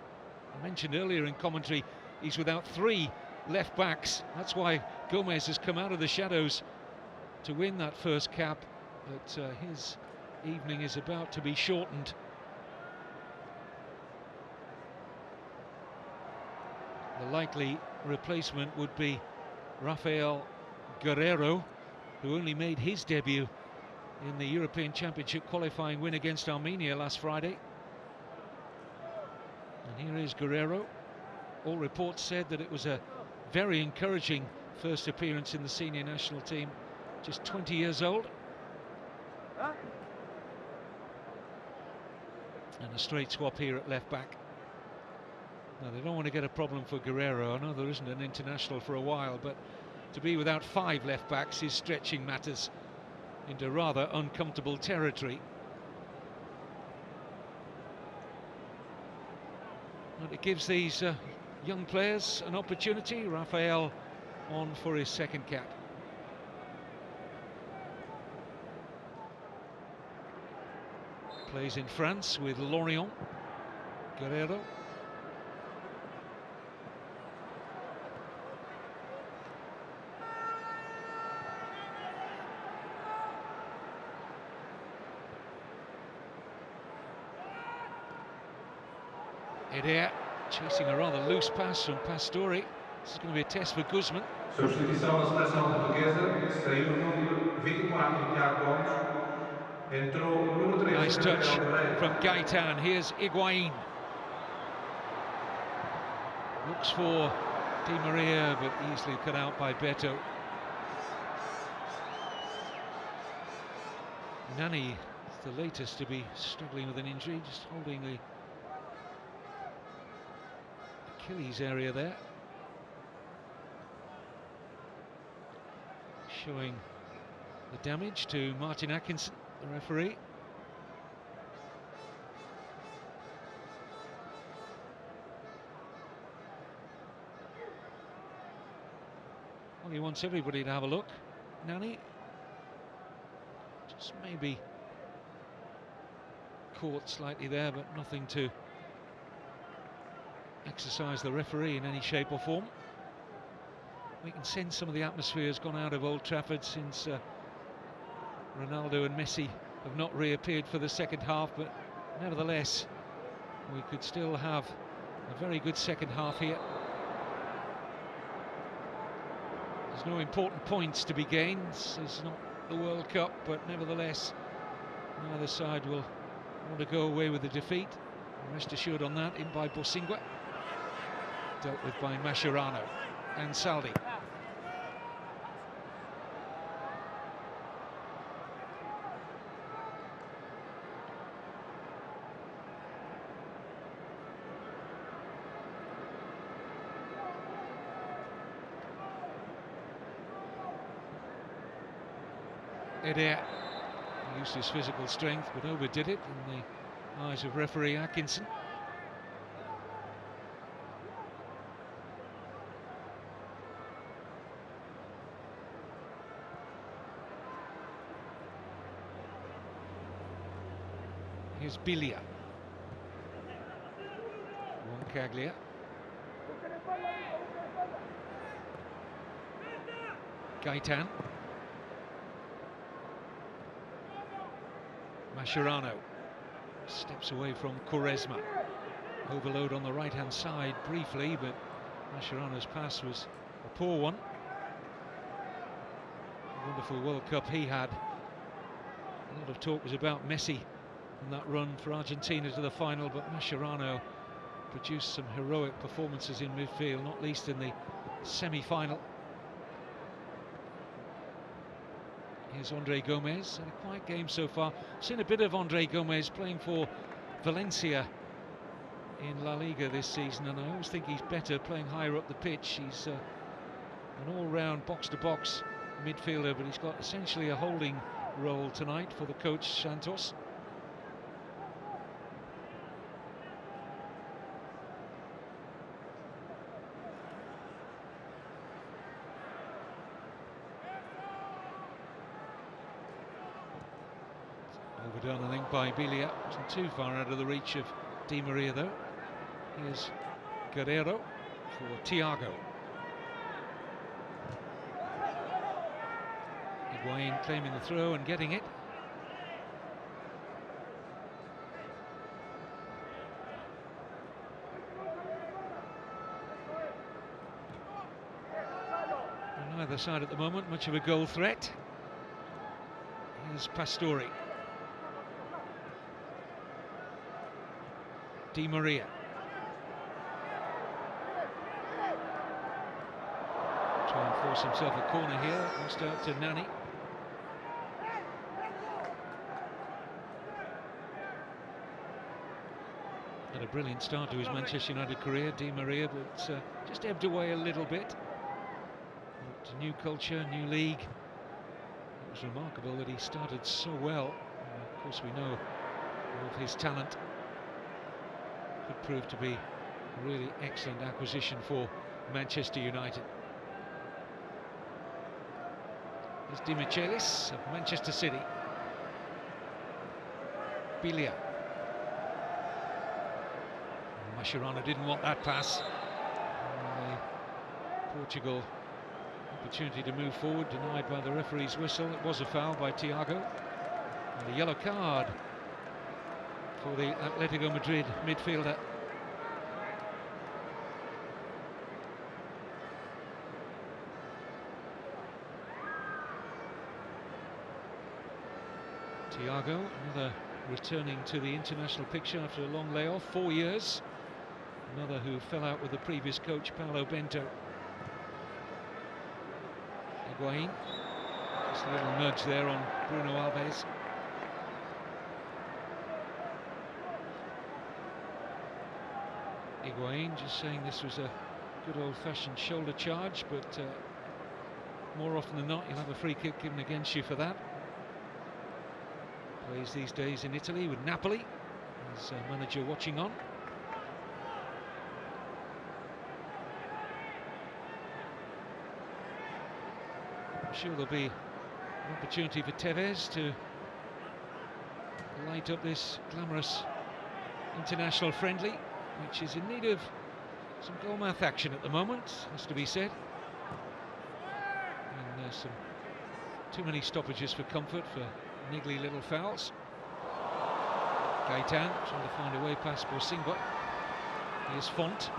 I mentioned earlier in commentary, he's without 3 left backs. That's why Gomez has come out of the shadows to win that first cap. But his evening is about to be shortened. The likely replacement would be Rafael Guerreiro, who only made his debut in the European Championship qualifying win against Armenia last Friday. And here is Guerreiro. All reports said that it was a very encouraging first appearance in the senior national team, just 20 years old. And a straight swap here at left back. Now, they don't want to get a problem for Guerreiro. I know there isn't an international for a while, but to be without 5 left backs is stretching matters into rather uncomfortable territory. But it gives these young players an opportunity. Rafael on for his second cap. Plays in France with Lorient. Guerreiro. Eder chasing a rather loose pass from Pastore. This is going to be a test for Guzman. Substituição na seleção portuguesa, saiu o número 24, Tiago Gomes, entrou o número 3. Nice touch from Gaitan. Here's Higuain. Looks for Di Maria, but easily cut out by Beto. Nani is the latest to be struggling with an injury, just holding the Achilles area there. Showing the damage to Martin Atkinson, the referee. Well, he wants everybody to have a look. Nani just maybe caught slightly there, but nothing to exercise the referee in any shape or form. We can sense some of the atmosphere has gone out of Old Trafford since Ronaldo and Messi have not reappeared for the second half, but nevertheless we could still have a very good second half here. There's no important points to be gained. It's not the World Cup, but nevertheless neither side will want to go away with a defeat. Rest assured on that. In by Bosingwa, dealt with by Mascherano and Saldi. Eder used his physical strength but overdid it in the eyes of referee Atkinson. Here's Bilia. Roncaglia. Gaitan. Mascherano steps away from Quaresma. Overload on the right-hand side briefly, but Mascherano's pass was a poor one. A wonderful World Cup he had. A lot of talk was about Messi and that run for Argentina to the final, but Mascherano produced some heroic performances in midfield, not least in the semi-final. Here's Andre Gomez, and a quiet game so far. Seen a bit of Andre Gomez playing for Valencia in La Liga this season, and I always think he's better playing higher up the pitch. He's an all-round box-to-box midfielder, but he's got essentially a holding role tonight for the coach Santos. Overdone, I think, by Bilia. Wasn't too far out of the reach of Di Maria, though. Here's Guerrero for Thiago. Higuain claiming the throw and getting it. On either side at the moment, much of a goal threat. Here's Pastore. Di Maria. Try and force himself a corner here. Lost out to Nani. Had a brilliant start to his Manchester United career, Di Maria, but just ebbed away a little bit. But new culture, new league. It was remarkable that he started so well. Of course, we know of his talent. Could prove to be a really excellent acquisition for Manchester United. There's Di Michelis of Manchester City. Bilia. Mascherano didn't want that pass. Portugal opportunity to move forward, denied by the referee's whistle. It was a foul by Thiago. And a yellow card for the Atletico Madrid midfielder Thiago, another returning to the international picture after a long layoff, 4 years. Another who fell out with the previous coach, Paulo Bento. Higuain, just a little nudge there on Bruno Alves. Higuain just saying this was a good old-fashioned shoulder charge, but more often than not you'll have a free kick given against you for that. Plays these days in Italy with Napoli, his manager watching on. I'm sure there'll be an opportunity for Tevez to light up this glamorous international friendly, which is in need of some goalmouth action at the moment, has to be said. And there's too many stoppages for comfort, for niggly little fouls. Gaitan trying to find a way past Bosingwa. Here's Font.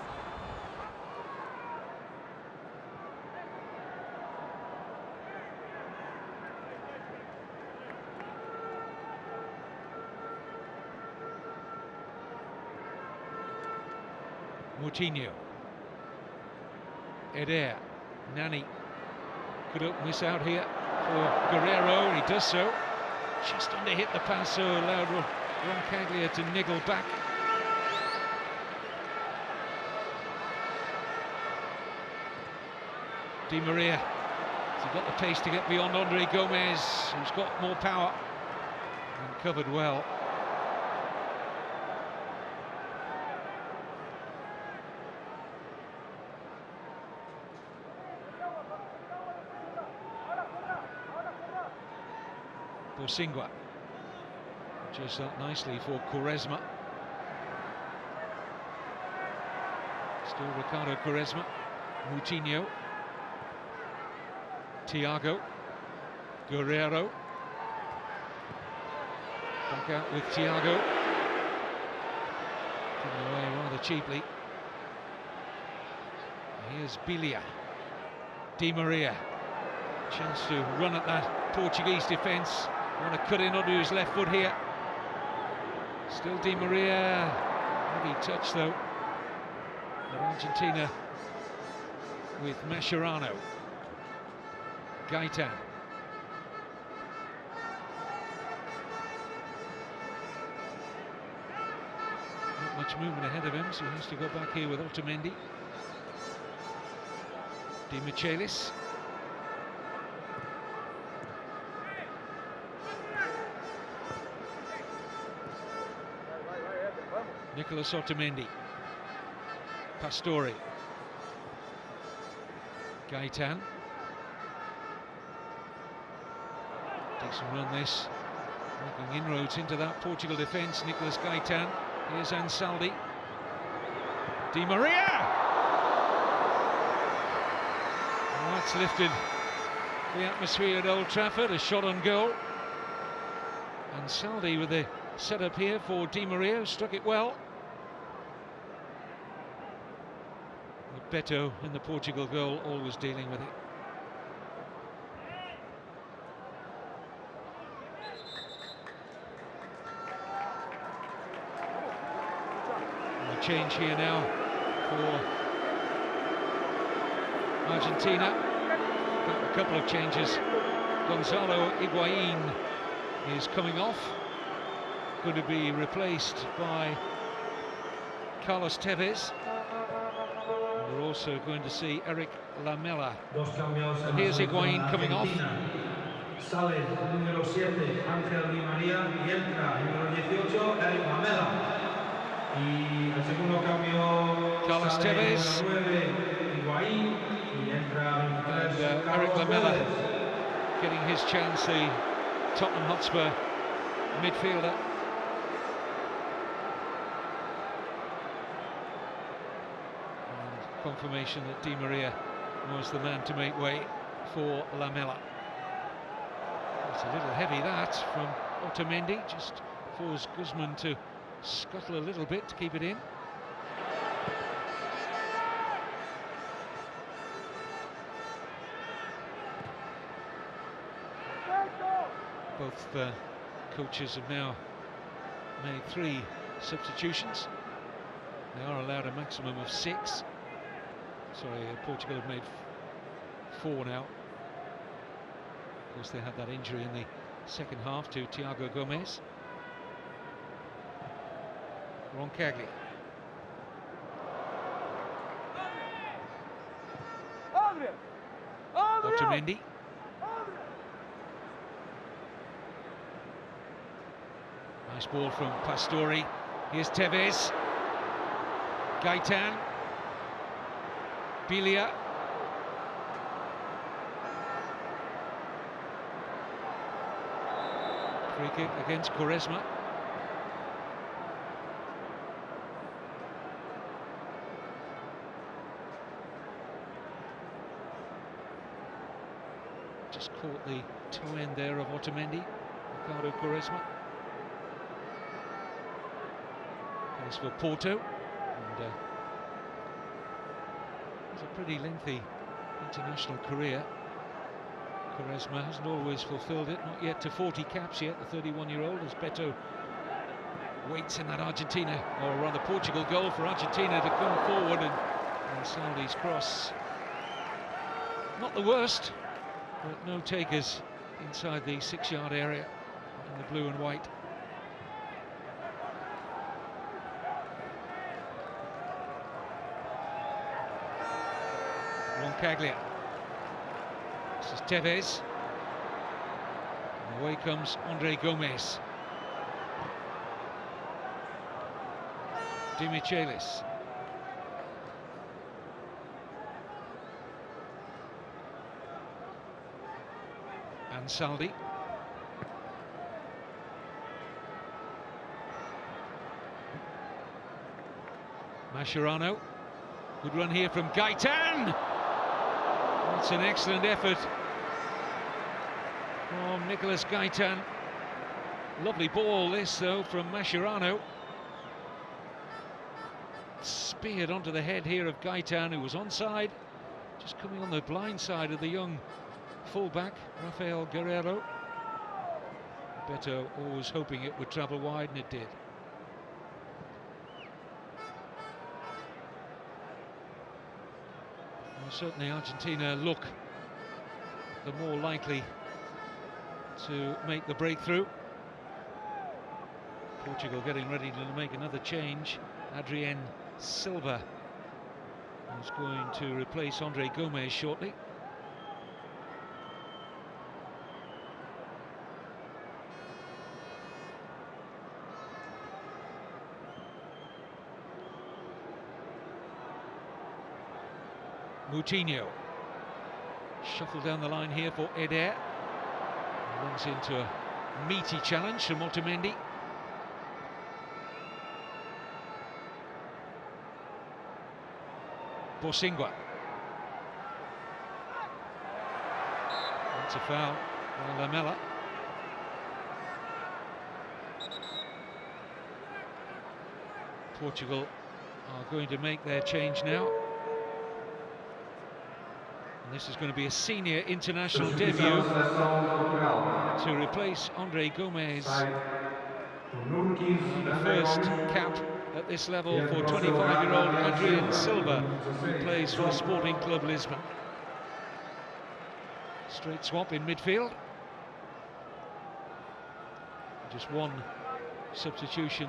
Moutinho. Eder. Nani. Could miss out here for Guerrero. He does so. Just under hit the pass, so allowed Roncaglia to niggle back. Di Maria. He's got the pace to get beyond Andre Gomez, who's got more power and covered well. Bosingwa just up nicely for Quaresma. Still Ricardo Quaresma. Moutinho. Thiago. Guerrero. Back out with Thiago. Given away rather cheaply. Here's Bilia. Di Maria. Chance to run at that Portuguese defence. Want to cut in onto his left foot here. Still Di Maria. Heavy touch though. But Argentina with Mascherano. Gaitan. Not much movement ahead of him, so he has to go back here with Otamendi. Di Michelis. Nicolas Otamendi. Pastore. Gaitan. Decent run this. Making inroads into that Portugal defence. Nicolas Gaitan. Here's Ansaldi. Di Maria! And that's lifted the atmosphere at Old Trafford. A shot on goal. Ansaldi with the setup here for Di Maria. Struck it well. Beto in the Portugal goal, always dealing with it. And a change here now for Argentina. A couple of changes. Gonzalo Higuain is coming off. Going to be replaced by Carlos Tevez. We're also going to see Eric Lamela. And here's Higuain coming off. Sale número 7, Ángel Di María, y entra número 18, Eric Lamela. Y el segundo cambio, Carlos Tevez. Higuain, y entra 23, Eric Lamela getting his chance, the Tottenham Hotspur midfielder. Confirmation that Di Maria was the man to make way for Lamela. It's a little heavy that from Otamendi, just forced Guzman to scuttle a little bit to keep it in. Both coaches have now made 3 substitutions. They are allowed a maximum of 6. Sorry, Portugal have made 4 now. Of course, they had that injury in the second half to Thiago Gomes. Roncaglia. Otamendi. Nice ball from Pastore. Here's Tevez. Gaitan. Bilia. Free kick against Quaresma. Just caught the toe end there of Otamendi, Ricardo Quaresma. Plays for Porto, and it's a pretty lengthy international career. Quaresma hasn't always fulfilled it, not yet to 40 caps yet, the 31-year-old, as Beto waits in that Argentina, or rather Portugal goal for Argentina to come forward, and Saldi's cross. Not the worst, but no takers inside the 6-yard area in the blue and white. Roncaglia. This is Tevez. And away comes Andre Gomes. Demichelis. Ansaldi. Mascherano. Good run here from Gaitan. That's an excellent effort from Nicolas Gaitan. Lovely ball this though from Mascherano. Speared onto the head here of Gaitan, who was onside, just coming on the blind side of the young fullback Rafael Guerreiro. Beto always hoping it would travel wide, and it did. Well, certainly Argentina look the more likely to make the breakthrough. Portugal getting ready to make another change. Adrien Silva is going to replace Andre Gomes shortly. Moutinho. Shuffled down the line here for Eder. Runs into a meaty challenge from Otamendi. Bosingwa. That's a foul by Lamela. Portugal are going to make their change now. And this is going to be a senior international debut to replace Andre Gomes. The first cap at this level for 25-year-old Adrien Silva, who plays for Sporting Club Lisbon. Straight swap in midfield. Just one substitution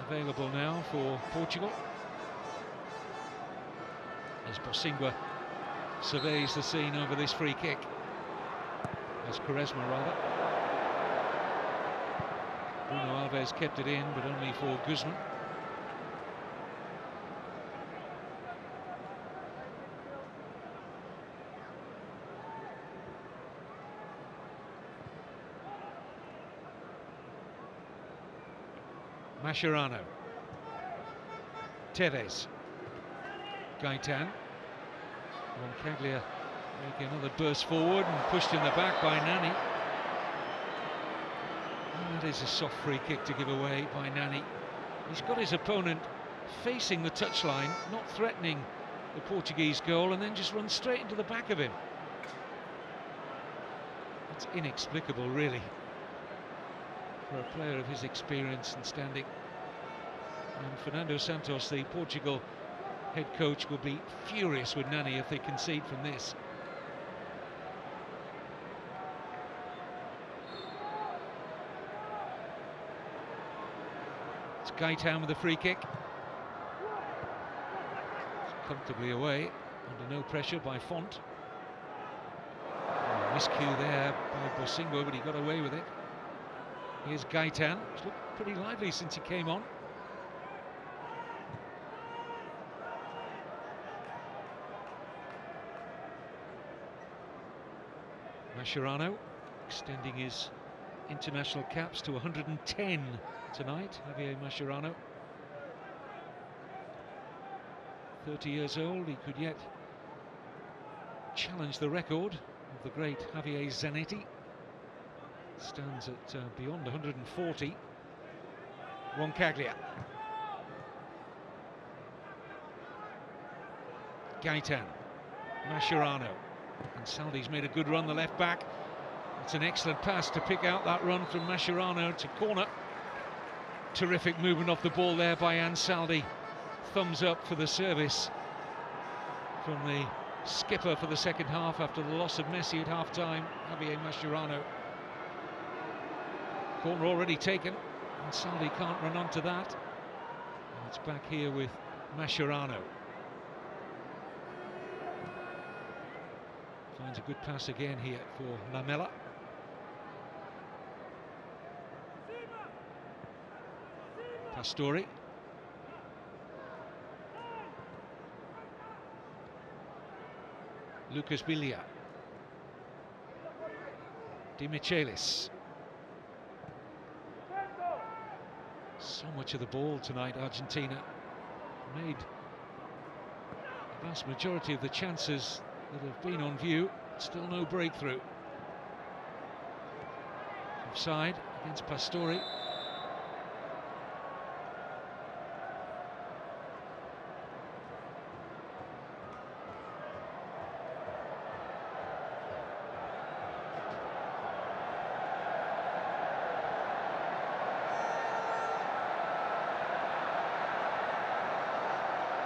available now for Portugal, as Bosingwa surveys the scene over this free kick. As Quaresma, rather. Bruno Alves kept it in, but only for Guzman. Mascherano. Tevez. Gaitan. Roncaglia making another burst forward and pushed in the back by Nani. And that is a soft free kick to give away by Nani. He's got his opponent facing the touchline, not threatening the Portuguese goal, and then just runs straight into the back of him. It's inexplicable, really. for a player of his experience and standing. And Fernando Santos, the Portugal head coach, will be furious with Nani if they concede from this. It's Gaitan with the free kick. It's comfortably away, under no pressure by Font. Oh, miscue there by Bosingo, but he got away with it. Here's Gaitan. He's looked pretty lively since he came on. Mascherano extending his international caps to 110 tonight. Javier Mascherano, 30 years old, he could yet challenge the record of the great Javier Zanetti. Stands at beyond 140. Roncaglia. Gaitan. Mascherano. And Saldi's made a good run, the left back. It's an excellent pass to pick out that run from Mascherano to corner. Terrific movement off the ball there by Ansaldi. Thumbs up for the service from the skipper for the second half after the loss of Messi at half-time, Javier Mascherano. Corner already taken, and Saldi can't run onto that. And it's back here with Mascherano. Finds a good pass again here for Lamela. Pastore. Lucas Biglia. Di Michelis. So much of the ball tonight, Argentina. Made the vast majority of the chances that have been on view. Still no breakthrough. Offside against Pastore.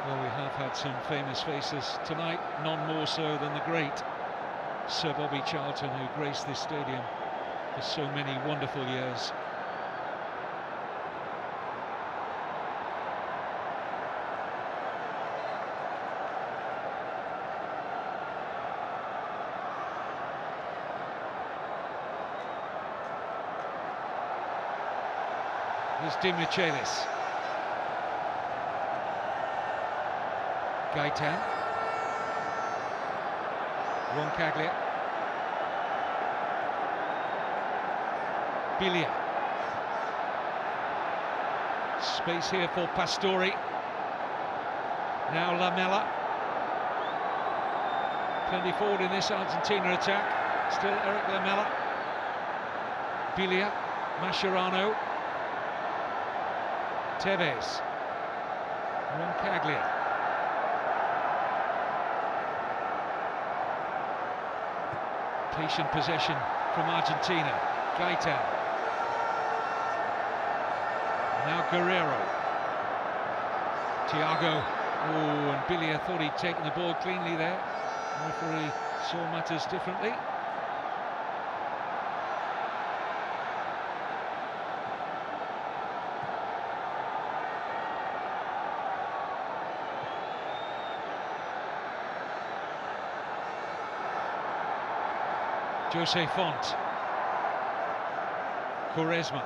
Well, we have had some famous faces tonight, none more so than the great Sir Bobby Charlton, who graced this stadium for so many wonderful years. Here's Di Michelis. Gaitan. Roncaglia. Biglia. Space here for Pastore. Now Lamela. Plenty forward in this Argentina attack. Still Eric Lamela. Biglia. Mascherano. Tevez. Roncaglia. Patient possession from Argentina. Gaitan. Now Guerrero. Thiago. Oh, and Biglia thought he'd taken the ball cleanly there. The referee saw matters differently. Jose Font. Quaresma.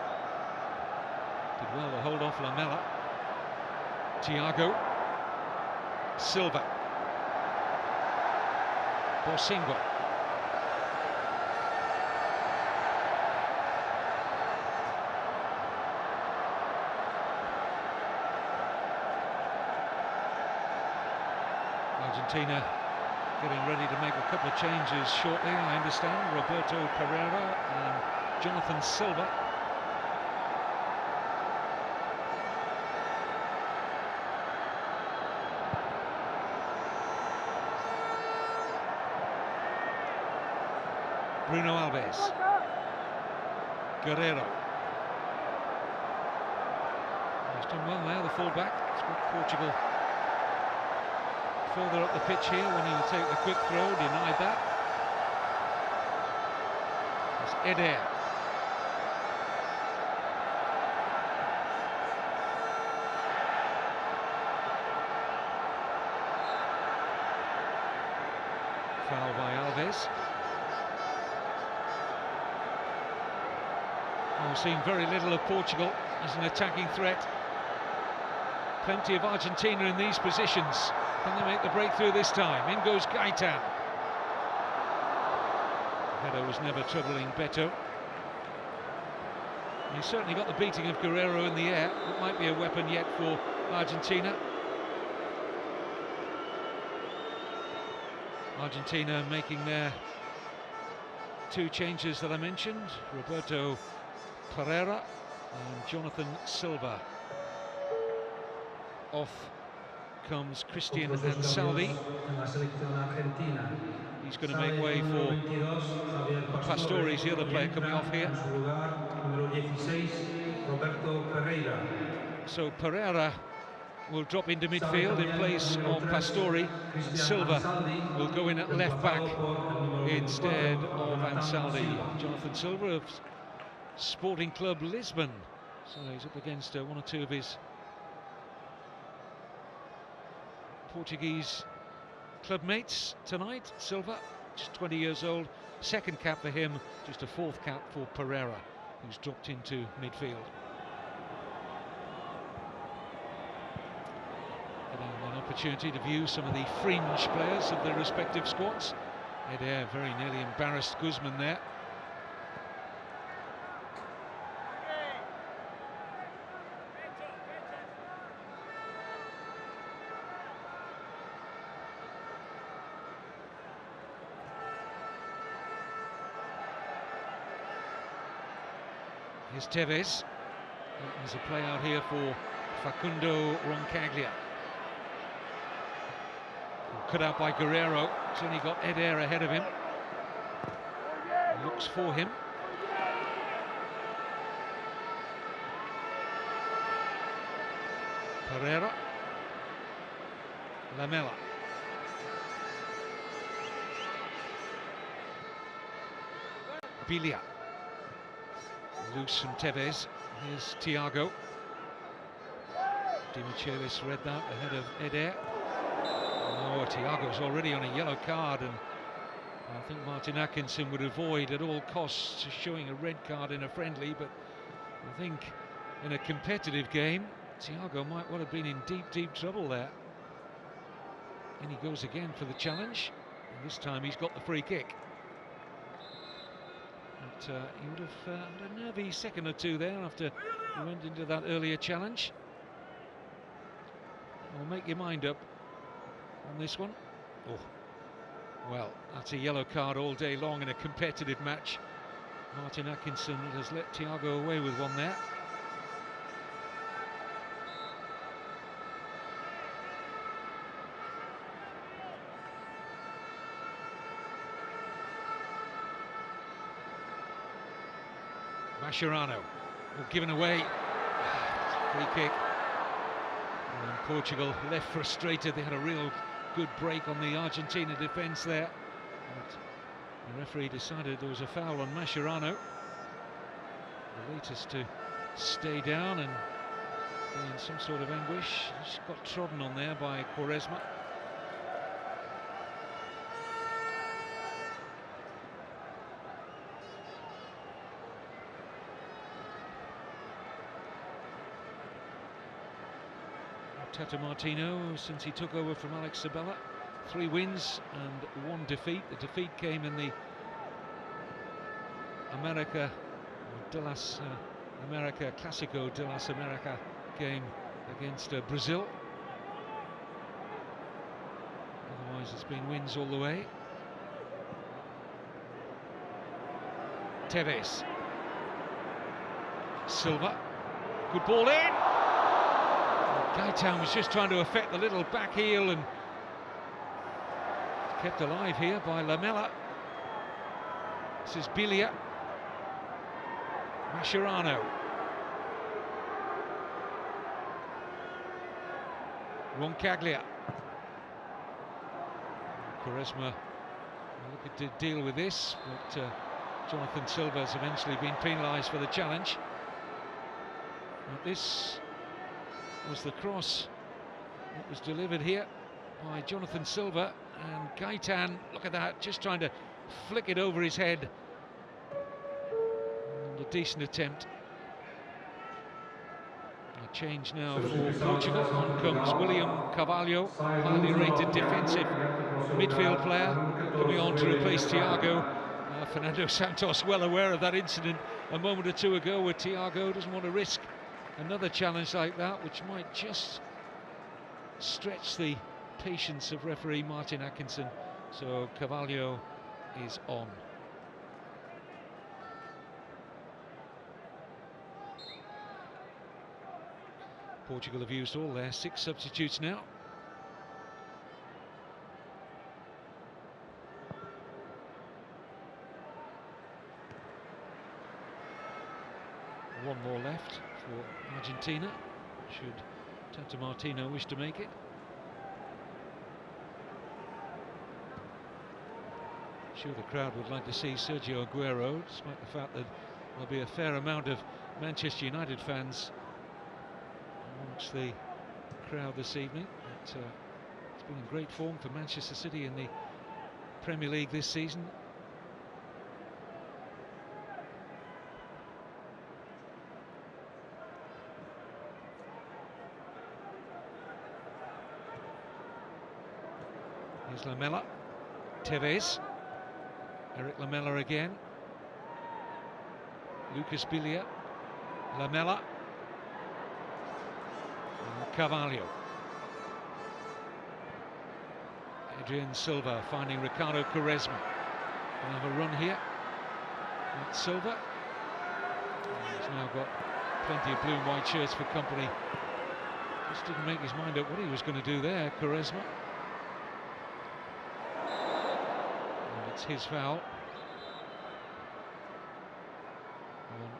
Did well to hold off Lamela. Thiago. Silva. Bosingo. Argentina getting ready to make a couple of changes shortly, I understand. Roberto Pereira and Jonathan Silva. Bruno Alves. Guerrero. He's done well there, the full-back. It's got Portugal further up the pitch here, wanting to take the quick throw, denied that. It's Eder. Foul by Alves. Oh, we've seen very little of Portugal as an attacking threat. Plenty of Argentina in these positions. Can they make the breakthrough this time? In goes Gaitan. Header was never troubling Beto. He certainly got the beating of Guerrero in the air. It might be a weapon yet for Argentina. Argentina making their two changes that I mentioned, Roberto Pereira and Jonathan Silva. Off comes Christian Ansaldi. He's going to make way for Pastore, the other player coming off here. So Pereira will drop into midfield in place of Pastore. Silva will go in at left back instead of Ansaldi. Jonathan Silva of Sporting Club Lisbon. So he's up against one or two of his Portuguese club mates tonight. Silva, just 20 years old, second cap for him, just a fourth cap for Pereira, who's dropped into midfield. Getting an opportunity to view some of the fringe players of their respective squads. Eder very nearly embarrassed Guzman there. Here's Tevez. There's a play out here for Facundo Roncaglia. Cut out by Guerrero. He's only got Eder ahead of him. Looks for him. Pereira. Lamela. Bilia. Loose from Tevez. Here's Thiago. Dimichelis read that ahead of Eder. Oh, Thiago's already on a yellow card, and I think Martin Atkinson would avoid at all costs showing a red card in a friendly, but I think in a competitive game, Thiago might well have been in deep trouble there. And he goes again for the challenge, and this time he's got the free kick. But he would have had a nervy second or two there after he went into that earlier challenge. Well, make your mind up on this one. Oh, well, that's a yellow card all day long in a competitive match. Martin Atkinson has let Thiago away with one there. Mascherano, given away, free kick. And Portugal left frustrated. They had a real good break on the Argentina defence there. But the referee decided there was a foul on Mascherano. The latest to stay down and be in some sort of anguish. He's got trodden on there by Quaresma. Tata Martino, since he took over from Alex Sabella, 3 wins and 1 defeat. The defeat came in the Clásico de las Américas game against Brazil. Otherwise it's been wins all the way. Tevez. Silva. Good ball in. Gaitan was just trying to affect the little back heel and kept alive here by Lamela. This is Bilia. Mascherano. Roncaglia. Quaresma looking to deal with this, but Jonathan Silva has eventually been penalised for the challenge. But this was the cross that was delivered here by Jonathan Silva, and Gaitan, look at that, just trying to flick it over his head. And a decent attempt. A change now for Portugal. On comes William Carvalho, highly rated defensive midfield player, coming on to replace Thiago. Fernando Santos well aware of that incident a moment or two ago, where Thiago doesn't want to risk another challenge like that, which might just stretch the patience of referee Martin Atkinson. So Carvalho is on. Portugal have used all their 6 substitutes now. One more left for Argentina, should Tata Martino wish to make it. I'm sure the crowd would like to see Sergio Aguero, despite the fact that there'll be a fair amount of Manchester United fans amongst the crowd this evening. But, it's been in great form for Manchester City in the Premier League this season. Here's Lamela, Tevez, Eric Lamela again, Lucas Biglia, Lamela, and Carvalho. Adrian Silva finding Ricardo Quaresma. Gonna have a run here. That's Silva. He's now got plenty of blue and white shirts for company. Just didn't make his mind up what he was going to do there, Quaresma. And it's his foul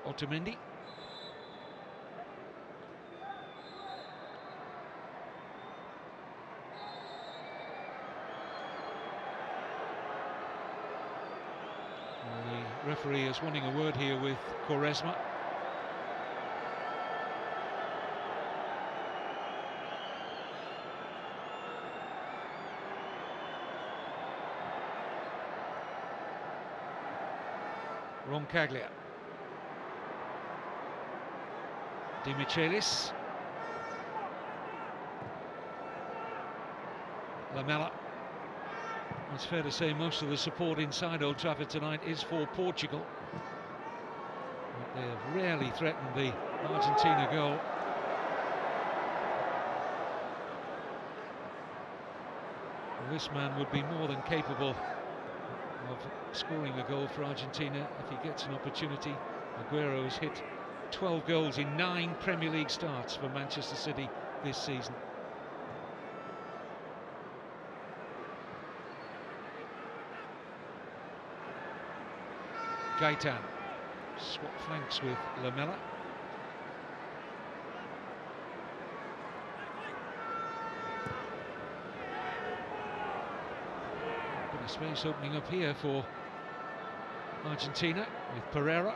on Otamendi. The referee is wanting a word here with Quaresma. Roncaglia, Di Michelis, Lamela. It's fair to say most of the support inside Old Trafford tonight is for Portugal. But they have rarely threatened the Argentina goal. Well, this man would be more than capable of scoring a goal for Argentina if he gets an opportunity. Aguero's hit 12 goals in 9 Premier League starts for Manchester City this season. Gaitan swap flanks with Lamela. Bit of space opening up here for Argentina with Pereira.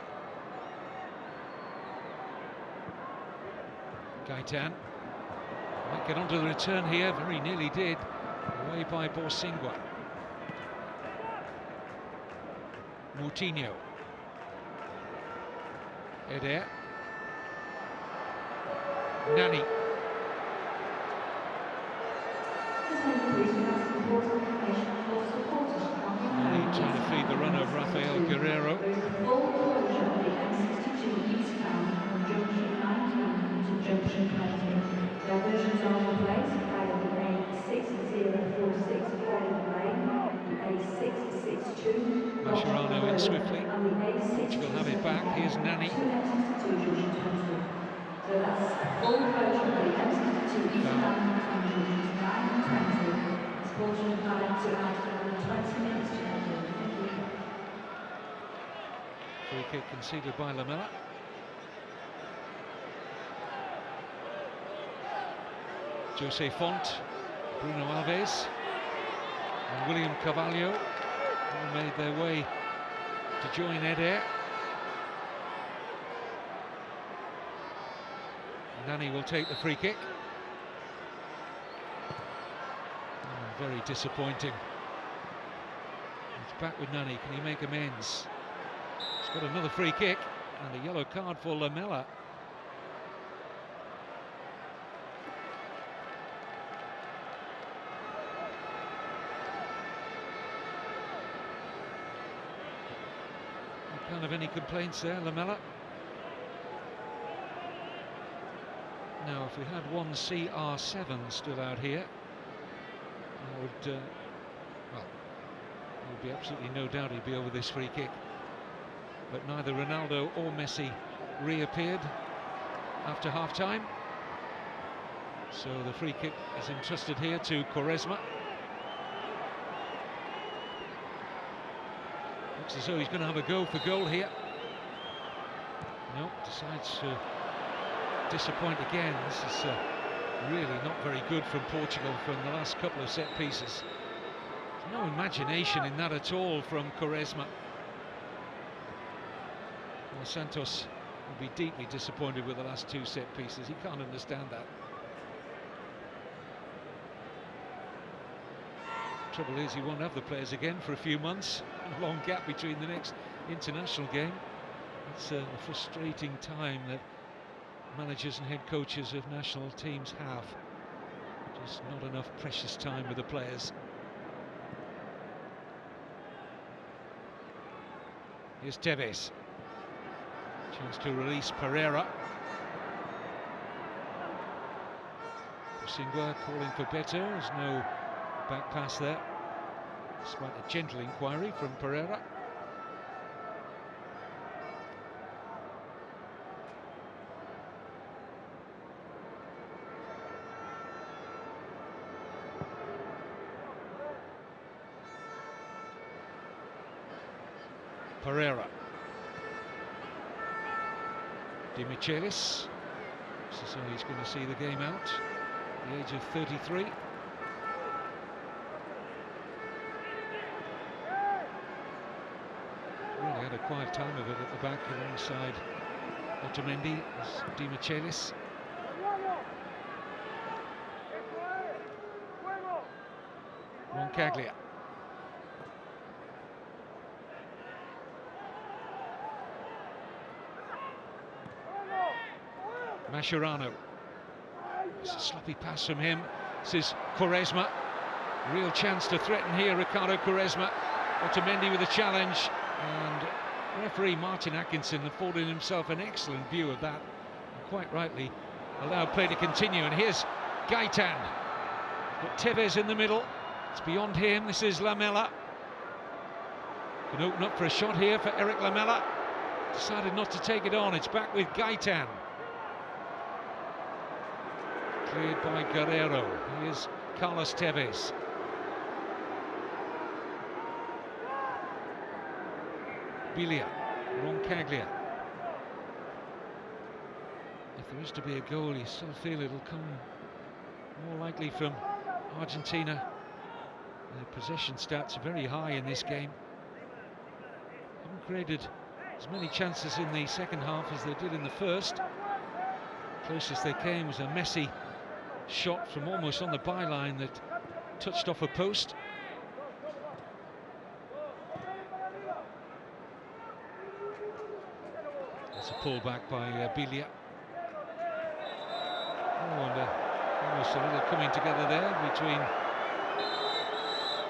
Gaitan might get onto the return here, very nearly did, away by Borsingua. Moutinho. Eder. Nani. Nani trying to feed the run of Rafael Guerreiro. Mascherano in swiftly. Portugal have it back. Here's Nani. Free kick conceded by Lamela. Jose Font, Bruno Alves and William Carvalho all made their way to join Eder. Nani will take the free kick. Oh, very disappointing. He's back with Nani. Can he make amends? He's got another free kick and a yellow card for Lamela. Can't have any complaints there, Lamela. Now, if we had one CR7 still out here, I would, well, there would be absolutely no doubt he'd be over this free kick. But neither Ronaldo or Messi reappeared after half-time. So the free kick is entrusted here to Quaresma. Looks as though he's going to have a go for goal here. No, decides to disappoint again. This is really not very good from Portugal from the last couple of set pieces. There's no imagination in that at all from Quaresma. Well, Santos will be deeply disappointed with the last two set pieces. He can't understand that. Trouble is, he won't have the players again for a few months. A long gap between the next international game. It's a frustrating time that managers and head coaches of national teams have. Just not enough precious time with the players. Here's Tevez. Chance to release Pereira. Singwa calling for better. There's no back pass there, despite a gentle inquiry from Pereira. Pereira. Di Michelis. So he's going to see the game out at the age of 33. Really had a quiet time of it at the back alongside Otamendi as Di Michelis. Roncaglia. Mascherano. It's a sloppy pass from him. This is Quaresma. Real chance to threaten here, Ricardo Quaresma. Otamendi with a challenge, and referee Martin Atkinson afforded himself an excellent view of that, and quite rightly allowed play to continue. And here's Gaitan. Got Tevez in the middle. It's beyond him. This is Lamela. Can open up for a shot here for Eric Lamela. Decided not to take it on. It's back with Gaitan. Cleared by Guerrero. Here's Carlos Tevez. Bilia, Roncaglia. If there is to be a goal, you still feel it'll come more likely from Argentina. Their possession stats are very high in this game. Haven't created as many chances in the second half as they did in the first. Closest they came was a Messi shot from almost on the byline that touched off a post. That's a pull back by Bilia. Oh, and almost a little coming together there between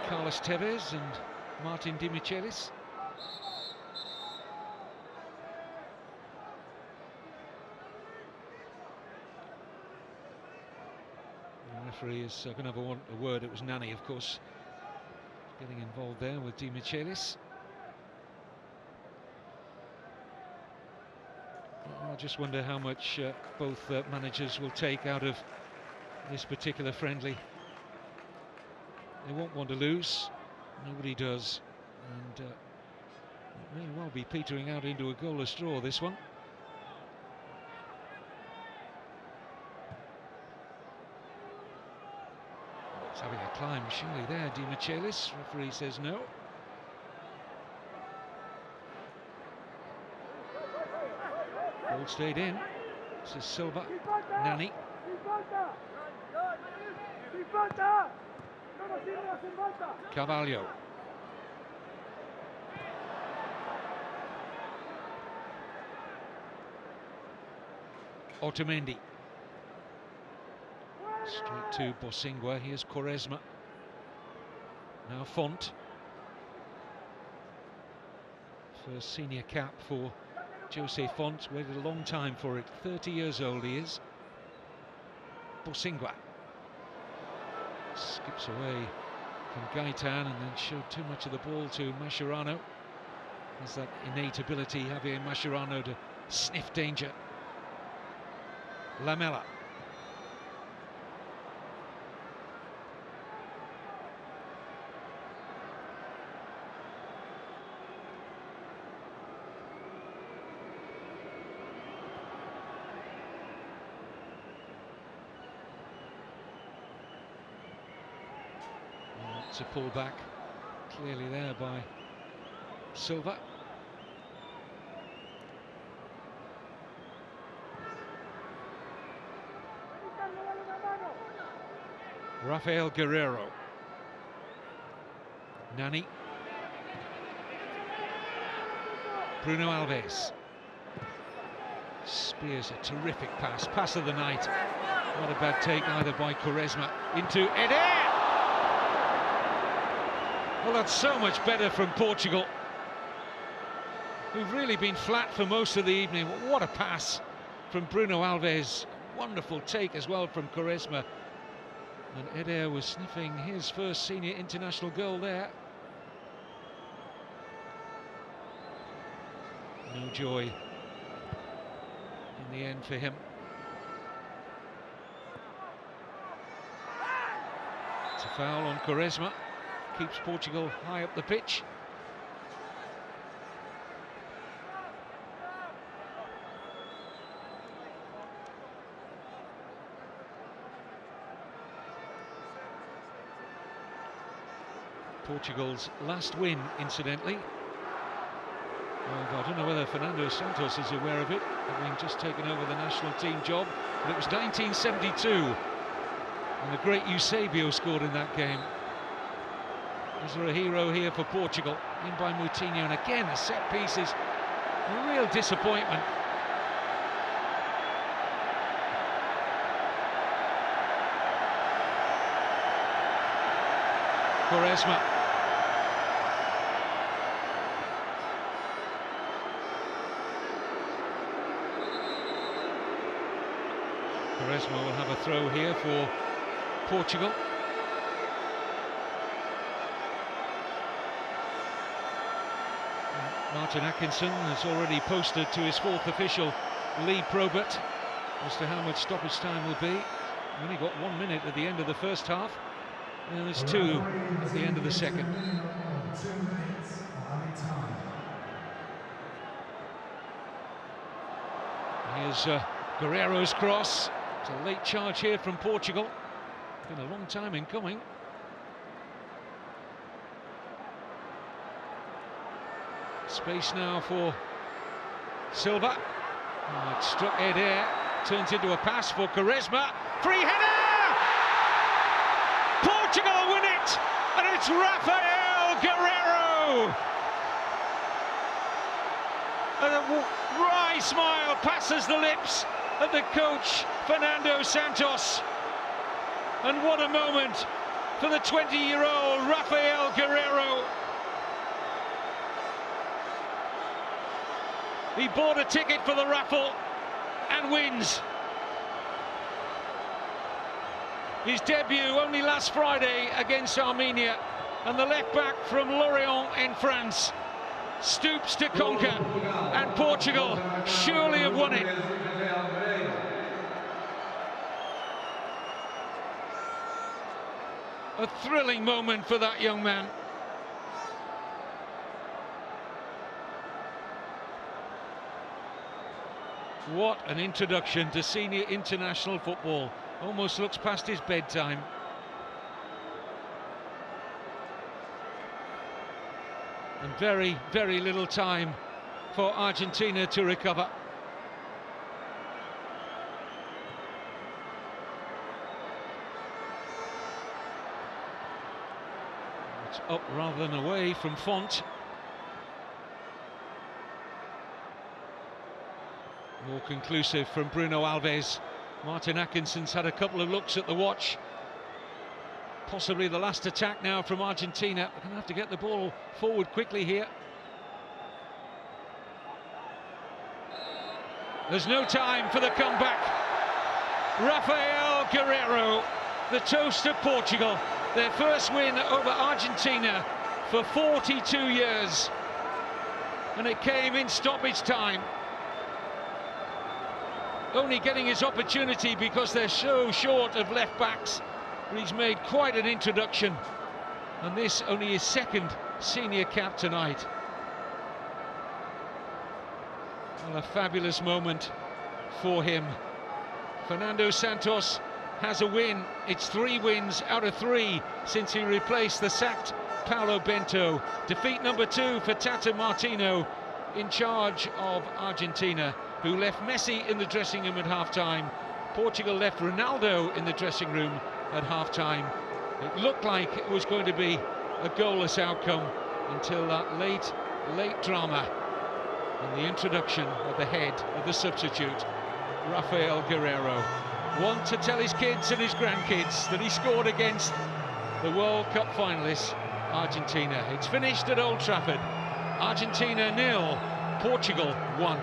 Carlos Tevez and Martin Di Michelis. The referee is going to have a word. It was Nani, of course, getting involved there with Di Michelis. I just wonder how much both managers will take out of this particular friendly. They won't want to lose. Nobody does. And it may well be petering out into a goalless draw, this one. He's having a climb, surely there, Di Michelis. Referee says no. Ball stayed in. This is Silva. Nani. Carvalho. Otamendi. Straight to Bosingwa. Here's Quaresma. Now Font. First senior cap for Jose Font. Waited a long time for it. 30 years old he is. Bosingwa. Skips away from Gaitan and then showed too much of the ball to Mascherano. Has that innate ability, Javier Mascherano, to sniff danger. Lamela. It's a pullback, clearly there by Silva. Rafael Guerreiro. Nani. Bruno Alves. Spears a terrific pass. Pass of the night. Not a bad take either by Quaresma. Into Eder! Well, that's so much better from Portugal, who've really been flat for most of the evening. What a pass from Bruno Alves. Wonderful take as well from Quaresma. And Eder was sniffing his first senior international goal there. No joy in the end for him. It's a foul on Quaresma. Keeps Portugal high up the pitch. Portugal's last win, incidentally. I don't know whether Fernando Santos is aware of it, having just taken over the national team job, but it was 1972, and the great Eusebio scored in that game. Is there a hero here for Portugal? In by Moutinho, and again the set piece is a real disappointment. Quaresma. Quaresma will have a throw here for Portugal. Martin Atkinson has already posted to his fourth official, Lee Probert, as to how much stoppage time will be. We only got 1 minute at the end of the first half, and there's 2 at the end of the second. Here's Guerreiro's cross. It's a late charge here from Portugal. Been a long time in coming. Space now for Silva. Oh, it struck Eder. Turns into a pass for Quaresma. Free header! Portugal win it! And it's Rafael Guerreiro! And a wry smile passes the lips of the coach, Fernando Santos. And what a moment for the 20-year-old Rafael Guerreiro. He bought a ticket for the raffle and wins. His debut only last Friday against Armenia, and the left-back from Lorient in France stoops to conquer, and Portugal surely have won it. A thrilling moment for that young man. What an introduction to senior international football. Almost looks past his bedtime. And very, very little time for Argentina to recover. It's up rather than away from Font. More conclusive from Bruno Alves. Martin Atkinson's had a couple of looks at the watch. Possibly the last attack now from Argentina. They're going to have to get the ball forward quickly here. There's no time for the comeback. Rafael Guerreiro, the toast of Portugal. Their first win over Argentina for 42 years. And it came in stoppage time. Only getting his opportunity because they're so short of left backs. But he's made quite an introduction. And this only his second senior cap tonight. Well, a fabulous moment for him. Fernando Santos has a win. It's 3 wins out of 3 since he replaced the sacked Paulo Bento. Defeat number 2 for Tata Martino in charge of Argentina, who left Messi in the dressing room at half-time. Portugal left Ronaldo in the dressing room at half-time. It looked like it was going to be a goalless outcome until that late drama and the introduction of the head of the substitute, Rafael Guerreiro. One to tell his kids and his grandkids that he scored against the World Cup finalists, Argentina. It's finished at Old Trafford. Argentina 0, Portugal 1.